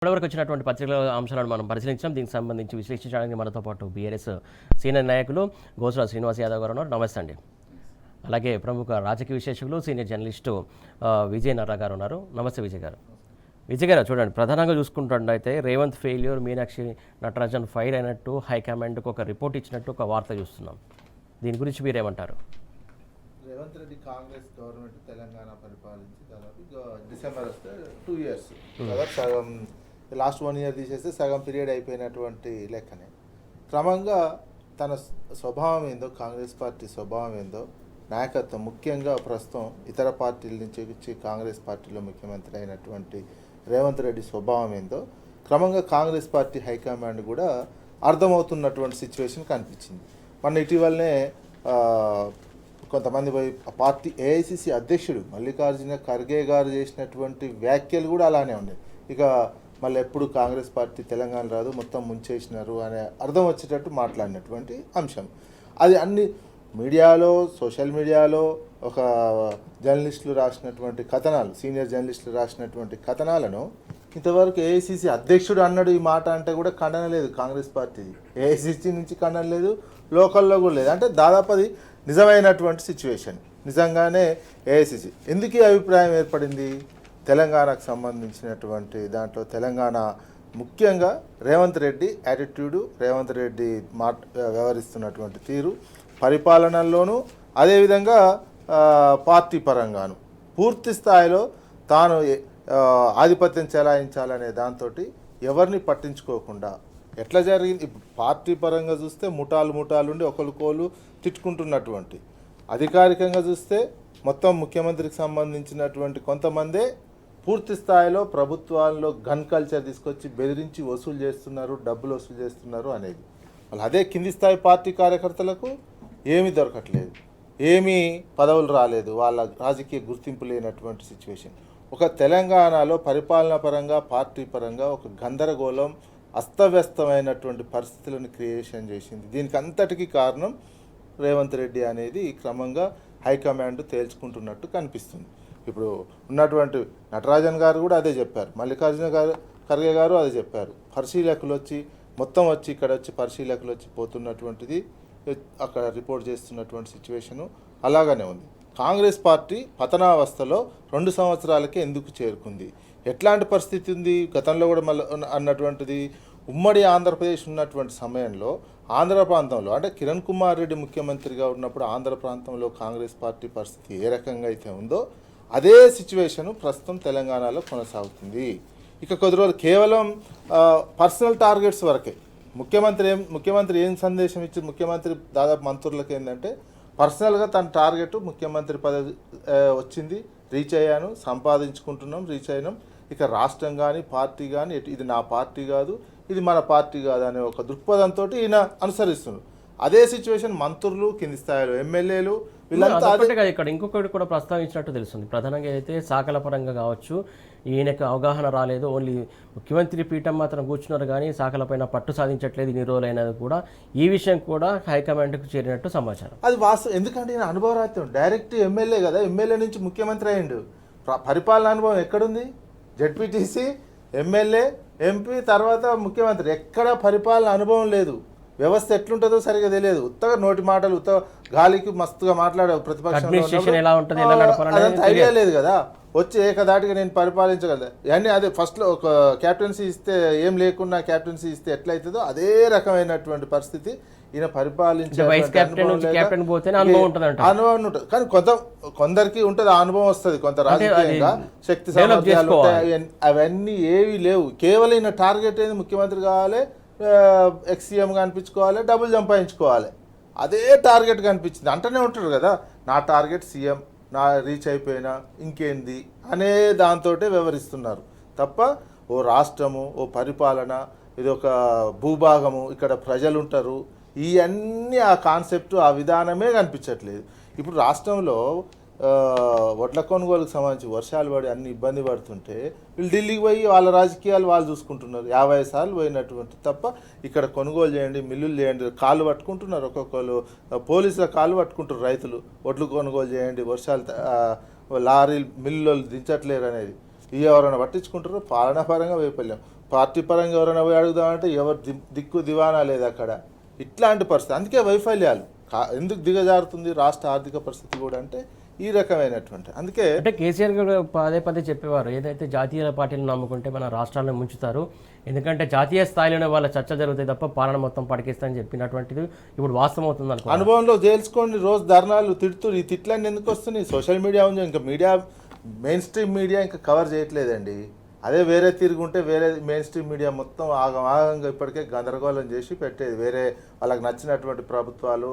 ఇప్పటివరకు వచ్చినటువంటి పత్రికల అంశాలను మనం పరిశీలించాం. దీనికి సంబంధించి విశ్లేషించడానికి మనతో పాటు బీఆర్ఎస్ సీనియర్ నాయకులు గోసుల శ్రీనివాస్ యాదవ్ గారు ఉన్నారు. నమస్తే అండి. అలాగే ప్రముఖ రాజకీయ విశ్లేషకులు సీనియర్ జర్నలిస్టు విజయ్ నర్రా గారు ఉన్నారు. నమస్తే విజయ్ గారు. విజయ్ గారు చూడండి, ప్రధానంగా చూసుకుంటుంటే రేవంత్ ఫెయిల్యూర్, మీనాక్షి నటరాజన్ ఫైర్ అయినట్టు హైకమాండ్కు ఒక రిపోర్ట్ ఇచ్చినట్టు ఒక వార్త చూస్తున్నాం. దీని గురించి మీరేమంటారు? రేవంత్ రెడ్డి కాంగ్రెస్ గవర్నమెంట్ తెలంగాణ పరిపాలించి దాదాపు డిసెంబర్ వస్తే 2 years దాదాపు సగం, లాస్ట్ 1 year తీసేస్తే సగం పీరియడ్ అయిపోయినటువంటి లెక్కనే. క్రమంగా తన స్వభావం ఏందో, కాంగ్రెస్ పార్టీ స్వభావం ఏందో, నాయకత్వం ముఖ్యంగా ప్రస్తుతం ఇతర పార్టీల నుంచి వచ్చి కాంగ్రెస్ పార్టీలో ముఖ్యమంత్రి అయినటువంటి రేవంత్ రెడ్డి స్వభావం ఏందో క్రమంగా కాంగ్రెస్ పార్టీ హైకమాండ్ కూడా అర్థమవుతున్నటువంటి సిచ్యువేషన్ కనిపించింది. మన ఇటీవలనే కొంతమంది పార్టీ ఏఐసిసి అధ్యక్షుడు మల్లికార్జున ఖర్గే గారు చేసినటువంటి వ్యాఖ్యలు కూడా అలానే ఉన్నాయి. ఇక మళ్ళీ ఎప్పుడు కాంగ్రెస్ పార్టీ తెలంగాణ రాదు, మొత్తం ముంచేసినారు అనే అర్థం వచ్చేటట్టు మాట్లాడినటువంటి అంశం. అది అన్ని మీడియాలో, సోషల్ మీడియాలో ఒక జర్నలిస్టులు రాసినటువంటి కథనాలు, సీనియర్ జర్నలిస్టులు రాసినటువంటి కథనాలను ఇంతవరకు ఏఐసిసి అధ్యక్షుడు అన్నాడు ఈ మాట అంటే కూడా ఖండన లేదు. కాంగ్రెస్ పార్టీది ఏఐసిసి నుంచి ఖండన లేదు, లోకల్లో కూడా లేదు. అంటే దాదాపు అది నిజమైనటువంటి సిచ్యువేషన్. నిజంగానే ఏఐసిసి ఎందుకు ఈ అభిప్రాయం ఏర్పడింది? తెలంగాణకు సంబంధించినటువంటి దాంట్లో తెలంగాణ ముఖ్యంగా రేవంత్ రెడ్డి యాటిట్యూడు, రేవంత్ రెడ్డి వ్యవహరిస్తున్నటువంటి తీరు, పరిపాలనలోనూ అదేవిధంగా పార్టీ పరంగాను పూర్తి స్థాయిలో తాను ఆధిపత్యం చెలాయించాలనే దాంతో ఎవరిని పట్టించుకోకుండా ఎట్లా జరిగింది. పార్టీ పరంగా చూస్తే ముఠాలుండి ఒకరికోలు తిట్టుకుంటున్నటువంటి, అధికారికంగా చూస్తే మొత్తం ముఖ్యమంత్రికి సంబంధించినటువంటి కొంతమందే పూర్తి స్థాయిలో ప్రభుత్వాల్లో గన్ కల్చర్ తీసుకొచ్చి బెదిరించి వసూలు చేస్తున్నారు, డబ్బులు వసూలు చేస్తున్నారు అనేది. వాళ్ళు అదే కింది స్థాయి పార్టీ కార్యకర్తలకు ఏమీ దొరకట్లేదు, ఏమీ పదవులు రాలేదు, వాళ్ళ రాజకీయ గుర్తింపు లేనటువంటి సిచ్యువేషన్. ఒక తెలంగాణలో పరిపాలన పరంగా, పార్టీ పరంగా ఒక గందరగోళం, అస్తవ్యస్తమైనటువంటి పరిస్థితులను క్రియేషన్ చేసింది. దీనికి అంతటికీ కారణం రేవంత్ రెడ్డి అనేది క్రమంగా హైకమాండ్ తేల్చుకుంటున్నట్టు కనిపిస్తుంది. ఇప్పుడు ఉన్నటువంటి నటరాజన్ గారు కూడా అదే చెప్పారు, మల్లికార్జున ఖర్గే గారు అదే చెప్పారు. పరిశీలకులు మొత్తం వచ్చి ఇక్కడ వచ్చి పరిశీలకులు వచ్చి పోతున్నటువంటిది అక్కడ రిపోర్ట్ చేస్తున్నటువంటి సిచ్యువేషను అలాగనే ఉంది. కాంగ్రెస్ పార్టీ పతనావస్థలో 2 సంవత్సరాలకే ఎందుకు చేరుకుంది? ఎట్లాంటి పరిస్థితి ఉంది? గతంలో కూడా మళ్ళీ అన్నటువంటిది ఉమ్మడి ఆంధ్రప్రదేశ్ ఉన్నటువంటి సమయంలో ఆంధ్ర ప్రాంతంలో అంటే కిరణ్ కుమార్ రెడ్డి ముఖ్యమంత్రిగా ఉన్నప్పుడు ఆంధ్ర ప్రాంతంలో కాంగ్రెస్ పార్టీ పరిస్థితి ఏ రకంగా అయితే ఉందో అదే సిచ్యువేషను ప్రస్తుతం తెలంగాణలో కొనసాగుతుంది. ఇక కొద్ది రోజులు కేవలం పర్సనల్ టార్గెట్స్ వరకే. ముఖ్యమంత్రి ఏం సందేశం ఇచ్చి ముఖ్యమంత్రి దాదాపు మంత్రులకు ఏంటంటే పర్సనల్గా తన టార్గెట్ ముఖ్యమంత్రి పదవి వచ్చింది, రీచ్ అయ్యాను, సంపాదించుకుంటున్నాం, రీచ్ అయినాం, ఇక రాష్ట్రం కానీ పార్టీ కానీ ఇది నా పార్టీ కాదు, ఇది మన పార్టీ కాదు అనే ఒక దృక్పథంతో ఈయన అనుసరిస్తున్నారు. అదే సిచ్యువేషన్ మంత్రులు, కింది స్థాయిలో ఎమ్మెల్యేలు వీళ్ళంతా ఇక్కడ ఇంకొకటి కూడా ప్రస్తావించినట్టు తెలుస్తుంది. ప్రధానంగా అయితే శాఖల పరంగా కావచ్చు, ఈయనకు అవగాహన రాలేదు, ఓన్లీ ముఖ్యమంత్రి పీఠం మాత్రం కూర్చున్నారు కానీ శాఖలపైన పట్టు సాధించట్లేదు ఇన్ని రోజులైనది కూడా, ఈ విషయం కూడా హైకమాండ్కు చేరినట్టు సమాచారం. అది వాస్తవం. ఎందుకంటే ఈయన అనుభవరాహిత్యం, డైరెక్ట్ ఎమ్మెల్యే కదా, ఎమ్మెల్యే నుంచి ముఖ్యమంత్రి అయ్యిండు. పరిపాలన అనుభవం ఎక్కడుంది? జెడ్పీటీసీ, ఎమ్మెల్యే, ఎంపీ, తర్వాత ముఖ్యమంత్రి. ఎక్కడ పరిపాలన అనుభవం లేదు. వ్యవస్థ ఎట్లుంటుందో సరిగా తెలియదు. ఉత్తగా నోటి మాటలు, ఉత్తగా గాలికి మస్తుగా మాట్లాడే ప్రతిపక్షంలో ఐడియా లేదు కదా. వచ్చి ఏకదాటిగా నేను పరిపాలించగలను అన్నీ. అదే ఫస్ట్లో ఒక క్యాప్టెన్సీ ఇస్తే ఏం లేకున్నా క్యాప్టెన్సీ ఇస్తే ఎట్లయితుందో అదే రకమైనటువంటి పరిస్థితి ఈయన పరిపాలించే అనుభవం ఉంటుంది. కానీ కొందరికి ఉంటుంది, ఆ అనుభవం వస్తుంది, కొంత రాజకీయంగా శక్తి సామర్థ్యాలు అవన్నీ ఏవి లేవు. కేవలం ఈయన టార్గెట్ ఏంది? ముఖ్యమంత్రి కావాలి, ఎక్స్సీఎంగా అనిపించుకోవాలి, డబ్బులు సంపాదించుకోవాలి, అదే టార్గెట్ కనిపించింది. అంటనే ఉంటాడు కదా, నా టార్గెట్ సీఎం, నా రీచ్ అయిపోయినా ఇంకేంది అనే దాంతో వ్యవహరిస్తున్నారు తప్ప ఓ రాష్ట్రము, ఓ పరిపాలన, ఇది ఒక భూభాగము, ఇక్కడ ప్రజలు ఉంటారు, ఇవన్నీ ఆ కాన్సెప్ట్, ఆ విధానమే కనిపించట్లేదు. ఇప్పుడు రాష్ట్రంలో వడ్ల కొనుగోలుకు సంబంధించి వర్షాలు పడి అన్ని ఇబ్బంది పడుతుంటే వీళ్ళు ఢిల్లీకి పోయి వాళ్ళ రాజకీయాలు వాళ్ళు చూసుకుంటున్నారు. 50 సార్లు పోయినటువంటి తప్ప ఇక్కడ కొనుగోలు చేయండి, మిల్లులు చేయండి, కాళ్ళు పట్టుకుంటున్నారు. ఒక్కొక్కరు పోలీసుల కాళ్ళు పట్టుకుంటారు రైతులు, వడ్లు కొనుగోలు చేయండి, వర్షాలు లారీలు మిల్లులు దించట్లేరు అనేది. ఎవరైనా పట్టించుకుంటారో? పాలనాపరంగా వైఫల్యం. పార్టీ పరంగా ఎవరైనా పోయి అడుగుదామంటే ఎవరు దిక్కు దివానా లేదు అక్కడ. ఇట్లాంటి పరిస్థితి, అందుకే వైఫల్యాలు ఎందుకు దిగజారుతుంది రాష్ట్ర ఆర్థిక పరిస్థితి కూడా అంటే ఈ రకమైనటువంటి. అందుకే అంటే కేసీఆర్ గారు పదే పదే చెప్పేవారు, ఏదైతే జాతీయ పార్టీలను నమ్ముకుంటే మన రాష్ట్రాలను ముంచుతారు, ఎందుకంటే జాతీయ స్థాయిలోనే వాళ్ళ చర్చ జరుగుతాయి తప్ప పాలన మొత్తం పడికేస్తాయని చెప్పినటువంటిది ఇప్పుడు వాస్తవం అవుతుంది అనుకో. అనుభవంలో తెలుసుకోండి, రోజు ధర్నాలు తిడుతూ ఈ తిట్లన్నీ ఎందుకు వస్తున్నాయి? సోషల్ మీడియా ఉంది, ఇంకా మీడియా మెయిన్ స్ట్రీమ్ మీడియా ఇంకా కవర్ చేయట్లేదండి. అదే వేరే తిరుగుంటే వేరే మెయిన్ స్ట్రీమ్ మీడియా మొత్తం ఆగంగా ఇప్పటికే గందరగోళం చేసి పెట్టేది. వేరే వాళ్ళకి నచ్చినటువంటి ప్రభుత్వాలు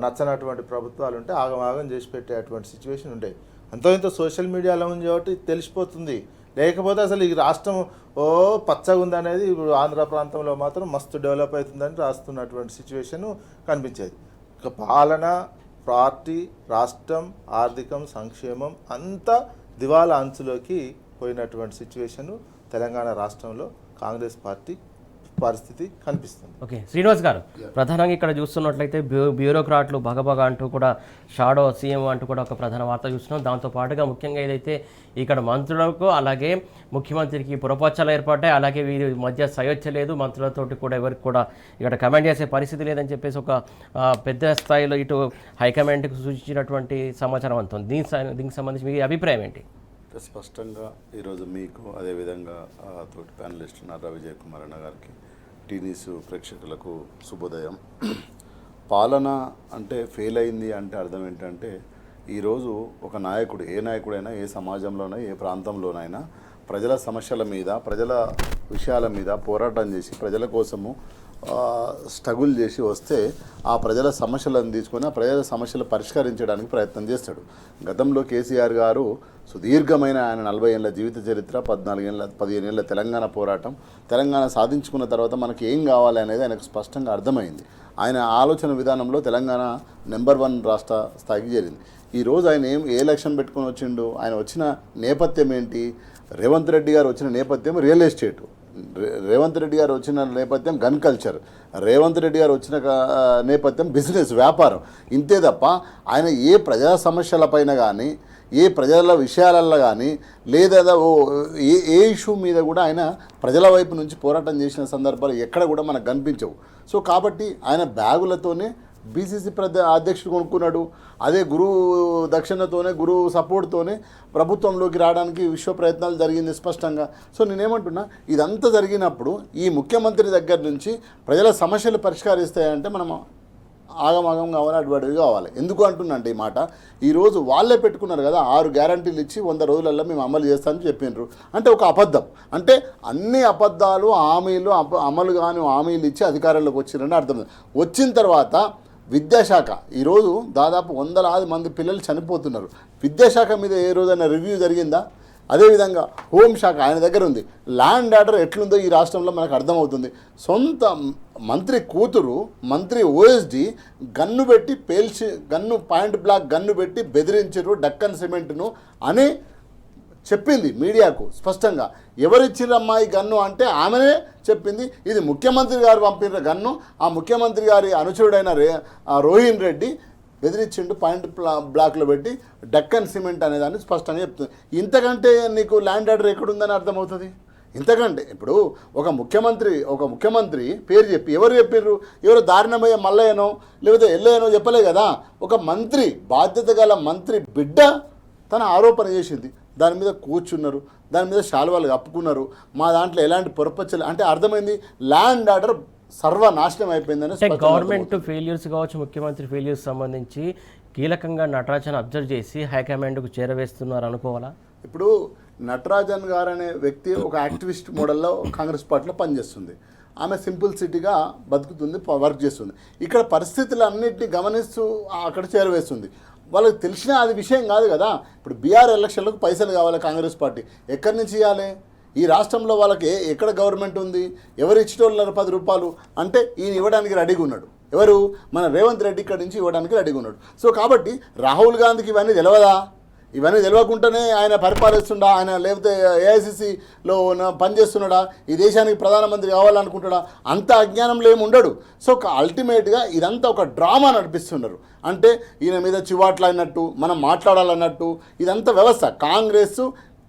నచ్చనటువంటి ప్రభుత్వాలు ఉంటే ఆగం చేసి పెట్టేటువంటి సిచ్యువేషన్ ఉండేది. అంతో ఇంత సోషల్ మీడియాలో ఉంది కాబట్టి తెలిసిపోతుంది. లేకపోతే అసలు ఈ రాష్ట్రం పచ్చగా ఉందనేది ఇప్పుడు ఆంధ్ర ప్రాంతంలో మాత్రం మస్తు డెవలప్ అవుతుందని రాస్తున్నటువంటి సిచ్యువేషన్ కనిపించేది. ఇక పాలన, పార్టీ, రాష్ట్రం, ఆర్థికం, సంక్షేమం అంతా దివాలా అంచులోకి పోయినటువంటి సిచ్యువేషన్ తెలంగాణ రాష్ట్రంలో కాంగ్రెస్ పార్టీ పరిస్థితి కనిపిస్తుంది. ఓకే శ్రీనివాస్ గారు, ప్రధానంగా ఇక్కడ చూస్తున్నట్లయితే బ్యూరోక్రాట్లు భగభగ అంటూ కూడా షాడో సీఎం అంటూ కూడా ఒక ప్రధాన వార్త చూస్తున్నాం. దాంతోపాటుగా ముఖ్యంగా ఏదైతే ఇక్కడ మంత్రులకు అలాగే ముఖ్యమంత్రికి పురపచ్చలు ఏర్పడ్డాయి, అలాగే వీరి మధ్య సయోధ్య లేదు, మంత్రులతోటి కూడా ఎవరికి కూడా ఇక్కడ కమెంట్ చేసే పరిస్థితి లేదని చెప్పేసి ఒక పెద్ద స్థాయిలో ఇటు హైకమాండ్కి సూచించినటువంటి సమాచారం అంతా ఉంది. దీనికి సంబంధించి మీ అభిప్రాయం ఏంటి? స్పష్టంగా ఈరోజు మీకు అదేవిధంగా తోటి ప్యానలిస్ట్ నారా విజయ్ కుమార్ అన్న గారికి, టీ న్యూస్ ప్రేక్షకులకు శుభోదయం. పాలన అంటే ఫెయిల్ అయింది అంటే అర్థం ఏంటంటే, ఈరోజు ఒక నాయకుడు, ఏ నాయకుడైనా ఏ సమాజంలోనైనా ఏ ప్రాంతంలోనైనా ప్రజల సమస్యల మీద, ప్రజల విషయాల మీద పోరాటం చేసి ప్రజల కోసము స్ట్రగుల్ చేసి వస్తే ఆ ప్రజల సమస్యలను తీసుకొని ఆ ప్రజల సమస్యలు పరిష్కరించడానికి ప్రయత్నం చేస్తాడు. గతంలో కేసీఆర్ గారు సుదీర్ఘమైన ఆయన 40 ఏళ్ళ జీవిత చరిత్ర, 15 ఏళ్ళ తెలంగాణ పోరాటం, తెలంగాణ సాధించుకున్న తర్వాత మనకి ఏం కావాలి అనేది ఆయనకు స్పష్టంగా అర్థమైంది. ఆయన ఆలోచన విధానంలో తెలంగాణ నెంబర్ 1 రాష్ట్ర స్థాయికి చేరింది. ఈరోజు ఆయన ఏ లక్ష్యం పెట్టుకొని వచ్చిండు? ఆయన వచ్చిన నేపథ్యం ఏంటి? రేవంత్ రెడ్డి గారు వచ్చిన నేపథ్యం రియల్ ఎస్టేటు, రేవంత్ రెడ్డి గారు వచ్చిన నేపథ్యం గన్ కల్చర్, రేవంత్ రెడ్డి గారు వచ్చిన నేపథ్యం బిజినెస్, వ్యాపారం. ఇంతే తప్ప ఆయన ఏ ప్రజా సమస్యలపైన కానీ, ఏ ప్రజల విషయాలలో కానీ, లేదా ఏ ఇష్యూ మీద కూడా ఆయన ప్రజల వైపు నుంచి పోరాటం చేసిన సందర్భాలు ఎక్కడ కూడా మనకు కనిపించవు. సో కాబట్టి ఆయన బ్యాగులతోనే బీసీసీ అధ్యక్షుడు కొనుక్కున్నాడు. అదే గురువు దక్షిణతోనే, గురువు సపోర్ట్తోనే ప్రభుత్వంలోకి రావడానికి విశ్వ ప్రయత్నాలు జరిగింది స్పష్టంగా. సో నేనేమంటున్నా, ఇదంతా జరిగినప్పుడు ఈ ముఖ్యమంత్రి దగ్గర నుంచి ప్రజల సమస్యలు పరిష్కరిస్తాయంటే మనం ఆగమాగం కావాలి, అడ్వాడివి కావాలి. ఎందుకు అంటున్నా అంటే ఈ మాట, ఈరోజు వాళ్ళే పెట్టుకున్నారు కదా 6 గ్యారంటీలు ఇచ్చి 100 రోజులలో మేము అమలు చేస్తామని చెప్పినారు. అంటే ఒక అబద్ధం, అంటే అన్ని అబద్ధాలు, హామీలు, అమలు కాని హామీలు ఇచ్చి అధికారంలోకి వచ్చినారని అర్థం. వచ్చిన తర్వాత విద్యాశాఖ, ఈరోజు దాదాపు 100 మంది పిల్లలు చనిపోతున్నారు. విద్యాశాఖ మీద ఏ రోజైనా రివ్యూ జరిగిందా? అదేవిధంగా హోంశాఖ ఆయన దగ్గర ఉంది. ల్యాండ్ ఆర్డర్ ఎట్లుందో ఈ రాష్ట్రంలో మనకు అర్థమవుతుంది. సొంత మంత్రి కూతురు, మంత్రి ఓఎస్డి గన్ను పెట్టి పేల్చి, గన్ను పాయింట్ బ్లాక్ గన్ను పెట్టి బెదిరించారు డక్కన్ సిమెంట్ను అని చెప్పింది మీడియాకు స్పష్టంగా. ఎవరిచ్చిరమ్మా ఈ గన్ను అంటే ఆమెనే చెప్పింది, ఇది ముఖ్యమంత్రి గారు పంపిన గన్ను. ఆ ముఖ్యమంత్రి గారి అనుచరుడైన రోహిన్ రెడ్డి బెదిరించిండు, పాయింట్ బ్లాక్లో పెట్టి డక్కన్ సిమెంట్ అనేదాన్ని స్పష్టంగా చెప్తుంది. ఇంతకంటే నీకు ల్యాండ్ ఆర్డర్ ఎక్కడుందని అర్థమవుతుంది? ఇంతకంటే ఇప్పుడు ఒక ముఖ్యమంత్రి పేరు చెప్పి ఎవరు చెప్పారు? ఎవరు దారుణమయ్యే మల్లయ్యనో లేకపోతే ఎల్లయ్యనో చెప్పలే కదా. ఒక మంత్రి, బాధ్యత గల మంత్రి బిడ్డ తన ఆరోపణ చేసింది, దాని మీద కూర్చున్నారు, దాని మీద శాలువాలు కప్పుకున్నారు. మా దాంట్లో ఎలాంటి పొరపచ్చలు అంటే అర్థమైంది, ల్యాండ్ ఆర్డర్ సర్వనాశనం అయిపోయిందని. గవర్నమెంట్ ఫెయిల్యూర్స్ కావచ్చు, ముఖ్యమంత్రి ఫెయిల్యూర్స్ సంబంధించి కీలకంగా నటరాజన్ అబ్జర్వ్ చేసి హైకమాండ్కు చేరవేస్తున్నారు అనుకోవాలా? ఇప్పుడు నటరాజన్ గారు అనే వ్యక్తి ఒక యాక్టివిస్ట్ మోడల్లో కాంగ్రెస్ పార్టీలో పనిచేస్తుంది. ఆమె సింపుల్ సిటీగా బతుకుతుంది, వర్క్ చేస్తుంది. ఇక్కడ పరిస్థితులన్నింటినీ గమనిస్తూ అక్కడ చేరవేస్తుంది. వాళ్ళకి తెలిసిన అది విషయం కాదు కదా. ఇప్పుడు బీఆర్ ఎలక్షన్లకు పైసలు కావాలి కాంగ్రెస్ పార్టీ, ఎక్కడి నుంచి ఇవ్వాలి? ఈ రాష్ట్రంలో వాళ్ళకి ఎక్కడ గవర్నమెంట్ ఉంది? ఎవరు ఇచ్చేటోళ్ళన్నారు 10 రూపాయలు అంటే ఈయన ఇవ్వడానికి రెడీగా ఉన్నాడు. ఎవరు? మన రేవంత్ రెడ్డి ఇక్కడి నుంచి ఇవ్వడానికి రెడీగా ఉన్నాడు. సో కాబట్టి రాహుల్ గాంధీకి ఇవన్నీ తెలియదా? ఇవన్నీ తెలియకుండానే ఆయన పరిపాలిస్తుండా? ఆయన లేకపోతే ఏఐసిసిలో పనిచేస్తున్నాడా? ఈ దేశానికి ప్రధానమంత్రి కావాలనుకుంటాడా? అంత అజ్ఞానంలో ఏమి ఉండడు. సో అల్టిమేట్గా ఇదంతా ఒక డ్రామా నడిపిస్తున్నారు. అంటే ఈయన మీద చివాట్లు అయినట్టు, మనం మాట్లాడాలన్నట్టు, ఇదంతా వ్యవస్థ. కాంగ్రెస్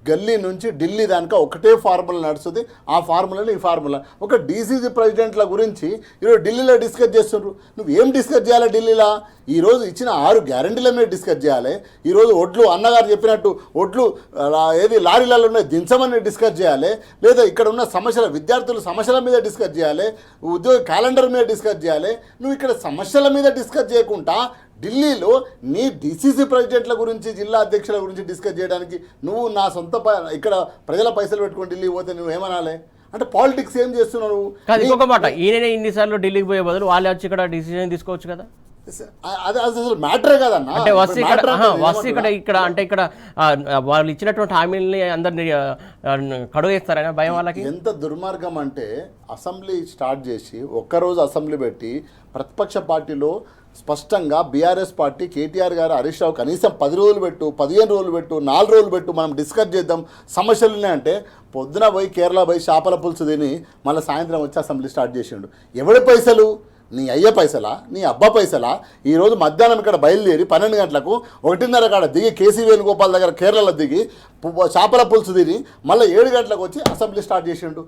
గల్లీ నుంచి ఢిల్లీ దానిక ఒకటే ఫార్ములా నడుస్తుంది. ఆ ఫార్ములాలో ఈ ఫార్ములా ఒక డీసీసీ ప్రెసిడెంట్ల గురించి ఈరోజు ఢిల్లీలో డిస్కస్ చేస్తున్నారు. నువ్వు ఏం డిస్కస్ చేయాలి ఢిల్లీలో? ఈరోజు ఇచ్చిన 6 గ్యారంటీల మీద డిస్కస్ చేయాలి. ఈరోజు ఒడ్లు అన్నగారు చెప్పినట్టు ఒడ్లు ఏది లారీలలో ఉన్నాయి దించమని డిస్కస్ చేయాలి, లేదా ఇక్కడ ఉన్న సమస్యల విద్యార్థుల సమస్యల మీద డిస్కస్ చేయాలి, ఉద్యోగ క్యాలెండర్ మీద డిస్కస్ చేయాలి. నువ్వు ఇక్కడ సమస్యల మీద డిస్కస్ చేయకుండా ఢిల్లీలో నీ డీసీసీ ప్రెసిడెంట్ల గురించి జిల్లా అధ్యక్షుల గురించి డిస్కస్ చేయడానికి నువ్వు నా సొంత ఇక్కడ ప్రజల పైసలు పెట్టుకుని ఢిల్లీ పోతే నువ్వు ఏమనాలి? అంటే పాలిటిక్స్ ఏం చేస్తున్నావు? కాదు, ఇంకొక మాట, ఈయన ఇన్నిసార్లు ఢిల్లీకి పోయే బదులు వాళ్ళు వచ్చి ఇక్కడ డిసిజన్ తీసుకోవచ్చు కదా. అది అసలు మ్యాటరే కదన్నా. అంటే ఇక్కడ అంటే ఇక్కడ వాళ్ళు ఇచ్చినటువంటి హామీలని అందరినీ కడుగేస్తారని భయం వాళ్ళకి. ఎంత దుర్మార్గం అంటే అసెంబ్లీ స్టార్ట్ చేసి ఒక్కరోజు అసెంబ్లీ పెట్టి ప్రతిపక్ష పార్టీలో స్పష్టంగా బీఆర్ఎస్ పార్టీ కేటీఆర్ గారు హరీష్ రావు కనీసం 10 రోజులు పెట్టు, 15 రోజులు పెట్టు, 4 రోజులు పెట్టు, మనం డిస్కస్ చేద్దాం సమస్యలు ఉన్నాయంటే పొద్దున పోయి కేరళ పోయి చేపల పులుసు తిని మళ్ళీ సాయంత్రం వచ్చి అసెంబ్లీ స్టార్ట్ చేసిండు. ఎవడి పైసలు? నీ అయ్య పైసలా, నీ అబ్బా పైసలా? ఈరోజు మధ్యాహ్నం ఇక్కడ బయలుదేరి 12 గంటలకు 1:30 కాడ దిగి కేసీ వేణుగోపాల్ దగ్గర కేరళలో దిగి చేపల పులుసు తిని మళ్ళీ 7 గంటలకు వచ్చి అసెంబ్లీ స్టార్ట్ చేసిండు.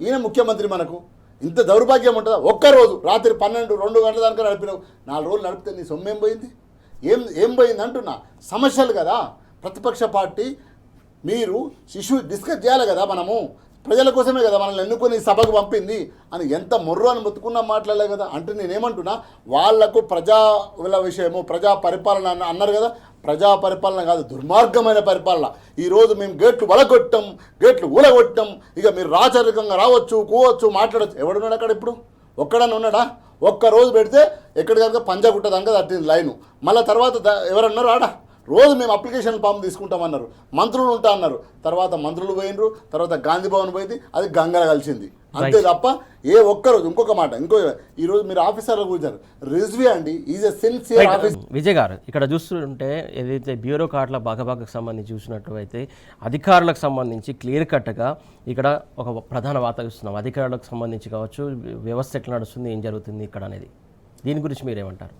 ఈయన ముఖ్యమంత్రి. మనకు ఇంత దౌర్భాగ్యం ఉంటుందా? ఒక్కరోజు రాత్రి 12-2 గంటల దాకా నడిపినావు. 4 రోజులు నడిపితే నీ సొమ్ము ఏం పోయింది? ఏం పోయింది అంటున్నా. సమస్యలు కదా ప్రతిపక్ష పార్టీ. మీరు డిస్కస్ చేయాలి కదా. మనము ప్రజల కోసమే కదా మనల్ని ఎన్నుకొని సభకు పంపింది అని ఎంత మొర్రు అని మొత్తుకున్నా మాట్లాడలే కదా. అంటే నేనేమంటున్నా, వాళ్లకు ప్రజల విషయము ప్రజా పరిపాలన అన్నారు కదా. ప్రజా పరిపాలన కాదు, దుర్మార్గమైన పరిపాలన. ఈరోజు మేము గేట్లు వలగొట్టాం, గేట్లు ఊలగొట్టాం, ఇక మీరు రాచరికంగా రావచ్చు, కూవచ్చు, మాట్లాడచ్చు. ఎవడున్నాడు అక్కడ? ఇప్పుడు ఒక్కడన్నా ఉన్నాడా? ఒక్కరోజు పెడితే ఎక్కడికక్కడ పంజాగుట్టదాక తట్టింది లైను. మళ్ళీ తర్వాత ఎవరన్నారు ఆడ? రోజు మేము అప్లికేషన్ ఫామ్ తీసుకుంటామన్నారు, మంత్రులు ఉంటా అన్నారు. తర్వాత మంత్రులు పోయినరు, తర్వాత గాంధీ భవన్ పోయింది, అది గంగర కలిసింది. అంతే తప్ప ఏ ఒక్కరోజు. ఇంకొక మాట, ఈరోజు మీరు ఆఫీసర్లు కూర్చారు. రిజ్వీ అండి is a sincere officer. Vijay గారు, ఇక్కడ చూస్తుంటే ఏదైతే బ్యూరోక్రాట్ల భాగభాగకు సంబంధించి చూసినట్టు అయితే అధికారులకు సంబంధించి క్లియర్ కట్గా ఇక్కడ ఒక ప్రధాన వార్త చూస్తున్నాం. అధికారులకు సంబంధించి కావచ్చు, వ్యవస్థ ఎట్లా నడుస్తుంది, ఏం జరుగుతుంది ఇక్కడ అనేది. దీని గురించి మీరేమంటారు?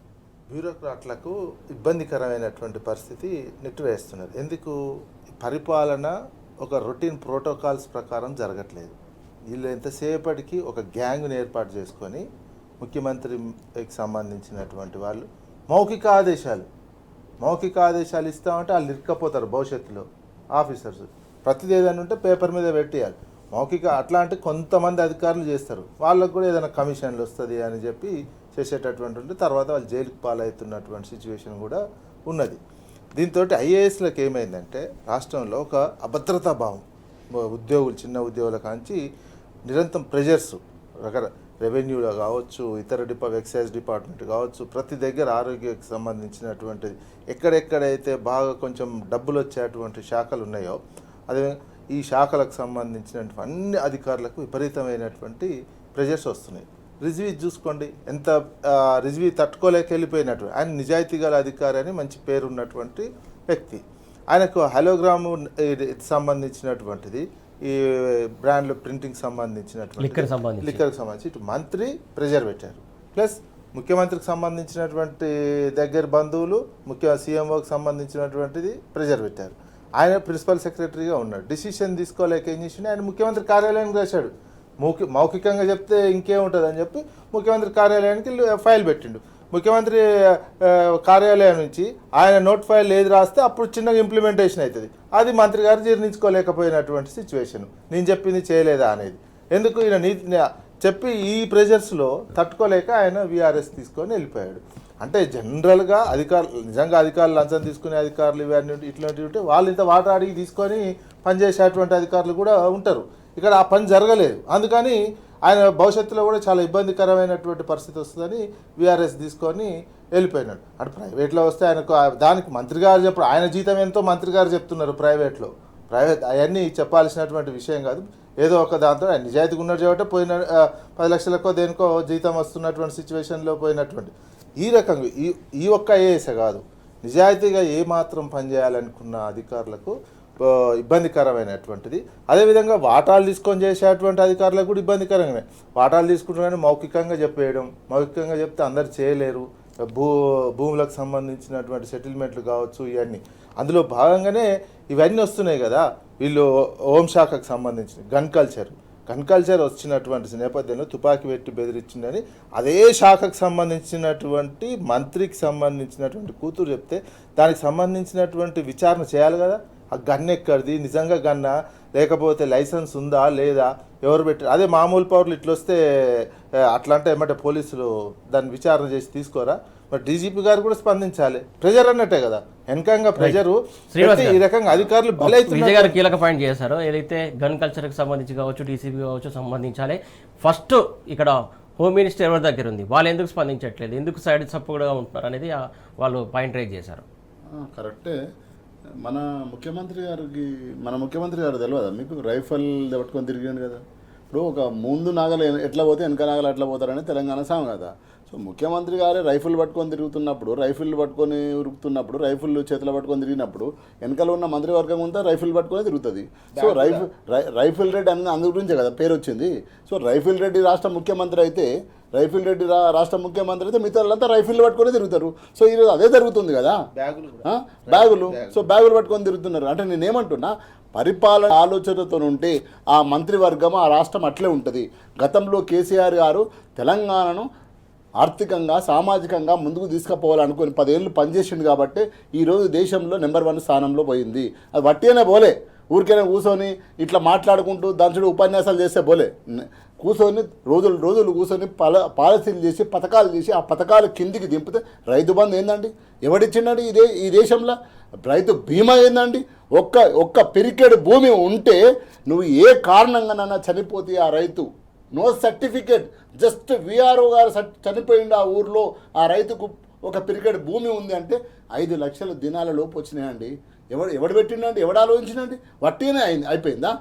బ్యూరోక్రాట్లకు ఇబ్బందికరమైనటువంటి పరిస్థితి నెట్టివేస్తున్నారు. ఎందుకు? పరిపాలన ఒక రొటీన్ ప్రోటోకాల్స్ ప్రకారం జరగట్లేదు. వీళ్ళు ఎంతసేపటికి ఒక గ్యాంగ్ను ఏర్పాటు చేసుకొని ముఖ్యమంత్రికి సంబంధించినటువంటి వాళ్ళు మౌఖిక ఆదేశాలు ఇస్తామంటే వాళ్ళు ఇరుక్కపోతారు భవిష్యత్తులో ఆఫీసర్స్. ప్రతిదీ ఏదైనా ఉంటే పేపర్ మీద పెట్టేయాలి. అట్లాంటి కొంతమంది అధికారులు చేస్తారు. వాళ్ళకు కూడా ఏదైనా కమిషన్లు వస్తుంది అని చెప్పి చేసేటటువంటి తర్వాత వాళ్ళు జైలుకు పాలవుతున్నటువంటి సిచ్యువేషన్ కూడా ఉన్నది. దీంతో ఐఏఎస్లకు ఏమైందంటే రాష్ట్రంలో ఒక అభద్రతా భావం, చిన్న ఉద్యోగుల కాంచి నిరంతరం ప్రెజర్స్, రెవెన్యూలో కావచ్చు, ఇతర ఎక్సైజ్ డిపార్ట్మెంట్ కావచ్చు, ప్రతి దగ్గర ఆరోగ్యకి సంబంధించినటువంటిది ఎక్కడెక్కడైతే బాగా కొంచెం డబ్బులు వచ్చేటువంటి శాఖలు ఉన్నాయో అదే ఈ శాఖలకు సంబంధించినటువంటి అన్ని అధికారులకు విపరీతమైనటువంటి ప్రెజర్స్ వస్తున్నాయి. రిజ్వీ చూసుకోండి, ఎంత రిజ్వీ తట్టుకోలేక వెళ్ళిపోయినట్టు. ఆయన నిజాయితీ గల అధికారి అని మంచి పేరు ఉన్నటువంటి వ్యక్తి. ఆయనకు హలోగ్రాము సంబంధించినటువంటిది, ఈ బ్రాండ్లు ప్రింటింగ్ సంబంధించినటువంటి లిక్కర్కి సంబంధించి ఇటు మంత్రి ప్రెజర్ పెట్టారు. ప్లస్ ముఖ్యమంత్రికి సంబంధించినటువంటి దగ్గర బంధువులు సీఎంఓకి సంబంధించినటువంటిది ప్రెజర్ పెట్టారు. ఆయన ప్రిన్సిపల్ సెక్రటరీగా ఉన్నాడు. డిసిషన్ తీసుకోలేక ఏం చేసిండు, ఆయన ముఖ్యమంత్రి కార్యాలయానికి రాశాడు. మౌఖికంగా చెప్తే ఇంకేముంటుంది అని చెప్పి ముఖ్యమంత్రి కార్యాలయానికి ఫైల్ పెట్టిండు. ముఖ్యమంత్రి కార్యాలయం నుంచి ఆయన నోట్ ఫైల్ ఏది రాస్తే అప్పుడు చిన్నగా ఇంప్లిమెంటేషన్ అవుతుంది. అది మంత్రి గారు జీర్ణించుకోలేకపోయినటువంటి సిచ్యువేషన్. నేను చెప్పింది చేయలేదా అనేది. ఎందుకు? ఈయన చెప్పి ఈ ప్రెజర్స్లో తట్టుకోలేక ఆయన వీఆర్ఎస్ తీసుకొని వెళ్ళిపోయాడు. అంటే జనరల్గా నిజంగా అధికారులు లంచం తీసుకునే అధికారులు ఇవన్నీ ఇట్లాంటివి ఉంటే వాళ్ళు ఇంత వాటా అడిగి తీసుకొని పనిచేసేటువంటి అధికారులు కూడా ఉంటారు. ఇక్కడ ఆ పని జరగలేదు. అందుకని ఆయన భవిష్యత్తులో కూడా చాలా ఇబ్బందికరమైనటువంటి పరిస్థితి వస్తుందని వీఆర్ఎస్ తీసుకొని వెళ్ళిపోయినాడు. అంటే ప్రైవేట్లో వస్తే ఆయనకు దానికి మంత్రి గారు ఆయన జీతం ఎంతో మంత్రి గారు చెప్తున్నారు. ప్రైవేట్ అవన్నీ చెప్పాల్సినటువంటి విషయం కాదు. ఏదో ఒక దాంతో ఆయన నిజాయితీగా ఉన్నాడు కాబట్టి 10 లక్షలకో దేనికో జీతం వస్తున్నటువంటి సిచ్యువేషన్లో పోయినటువంటి ఈ రకంగా ఈ ఒక్క ఐఏఎస్ కాదు, నిజాయితీగా ఏమాత్రం పనిచేయాలనుకున్న అధికారులకు ఇబ్బందికరమైనటువంటిది. అదేవిధంగా వాటాలు తీసుకొని చేసేటువంటి అధికారులకు కూడా ఇబ్బందికరంగానే. వాటాలు తీసుకుంటున్నారని మౌఖికంగా చెప్పేయడం, మౌఖికంగా చెప్తే అందరు చేయలేరు, భూములకు సంబంధించినటువంటి సెటిల్మెంట్లు కావచ్చు, ఇవన్నీ అందులో భాగంగానే ఇవన్నీ వస్తున్నాయి కదా. వీళ్ళు హోంశాఖకు సంబంధించిన గన్ కల్చర్ వచ్చినటువంటి నేపథ్యంలో తుపాకీ పెట్టి బెదిరించిందని అదే శాఖకు సంబంధించినటువంటి మంత్రికి సంబంధించినటువంటి కూతురు చెప్తే దానికి సంబంధించినటువంటి విచారణ చేయాలి కదా. ఆ గన్ ఎక్కడిది, నిజంగా గన్నా లేకపోతే లైసెన్స్ ఉందా లేదా, ఎవరు పెట్టారు? అదే మామూలు పౌరులు ఇట్లా వస్తే అట్లా అంటే ఏమంటే పోలీసులు దాన్ని విచారణ చేసి తీసుకోరా? మరి డీజీపీ గారు కూడా స్పందించాలి. ప్రెజర్ అన్నట్టే కదా, వెనకంగా ప్రెజరు ఈ రకంగా అధికారులు విజయ్ గారు కీలక పాయింట్ చేశారు. ఏదైతే గన్ కల్చర్కి సంబంధించి కావచ్చు, డీసీపీ కావచ్చు సంబంధించాలి. ఫస్ట్ ఇక్కడ హోమ్ మినిస్టర్ ఎవరి దగ్గర ఉంది, వాళ్ళు ఎందుకు స్పందించట్లేదు, ఎందుకు సైడ్ సపోర్ట్గా ఉంటున్నారు అనేది వాళ్ళు పాయింట్ రైజ్ చేశారు. కరెక్టే. మన ముఖ్యమంత్రి గారు తెలియదా మీకు? రైఫల్ పట్టుకొని తిరిగాడు కదా. ఇప్పుడు ఒక ముందు నాగలు ఎట్లా పోతే వెనక నాగలు ఎట్లా పోతారని తెలంగాణ సామె కదా. సో ముఖ్యమంత్రి గారే రైఫిల్ పట్టుకొని తిరుగుతున్నప్పుడు, రైఫిల్ పట్టుకొని ఉరుకుతున్నప్పుడు, రైఫిల్ చేతిలో పట్టుకొని తిరిగినప్పుడు వెనకాల ఉన్న మంత్రివర్గం అంతా రైఫిల్ పట్టుకొని తిరుగుతుంది. సో రైఫిల్ రెడ్డి అన్న అందు గురించే కదా పేరు వచ్చింది. సో రైఫిల్ రెడ్డి రాష్ట్ర ముఖ్యమంత్రి అయితే మిగతా వాళ్ళంతా రైఫిల్ పట్టుకొని తిరుగుతారు. సో ఈరోజు అదే జరుగుతుంది కదా. బ్యాగులు పట్టుకొని తిరుగుతున్నారు. అంటే నేనేమంటున్నా, పరిపాలన ఆలోచనతో ఉంటే ఆ మంత్రివర్గం, ఆ రాష్ట్రం అట్లే ఉంటుంది. గతంలో కేసీఆర్ గారు తెలంగాణను ఆర్థికంగా, సామాజికంగా ముందుకు తీసుకుపోవాలనుకుని 10 ఏళ్ళు పనిచేసిండు కాబట్టి ఈరోజు దేశంలో నెంబర్ 1 స్థానంలో పోయింది. అది వట్టిగానే పోలే, ఊరికైనా కూర్చొని ఇట్లా మాట్లాడుకుంటూ దాని ఉపన్యాసాలు చేస్తే పోలే. కూర్చొని రోజులు కూర్చొని పాలసీలు చేసి పథకాలు చేసి ఆ పథకాలు కిందికి దింపితే రైతు బంధు ఏందండి, ఎవడిచ్చిండండి ఈ దేశంలో? రైతు బీమా ఏందండి? ఒక్క పిరికెడు భూమి ఉంటే నువ్వు ఏ కారణంగానైనా చనిపోతే ఆ రైతు నో సర్టిఫికేట్, జస్ట్ విఆర్ఓ గారు చనిపోయింది ఆ ఊర్లో, ఆ రైతుకు ఒక పిరికెడు భూమి ఉంది అంటే 5 లక్షల దినాల లోపు వచ్చినాయండి. ఎవడు పెట్టిండండి, ఎవడు ఆలోచించినండి? వట్టిగానే అయిపోయిందా?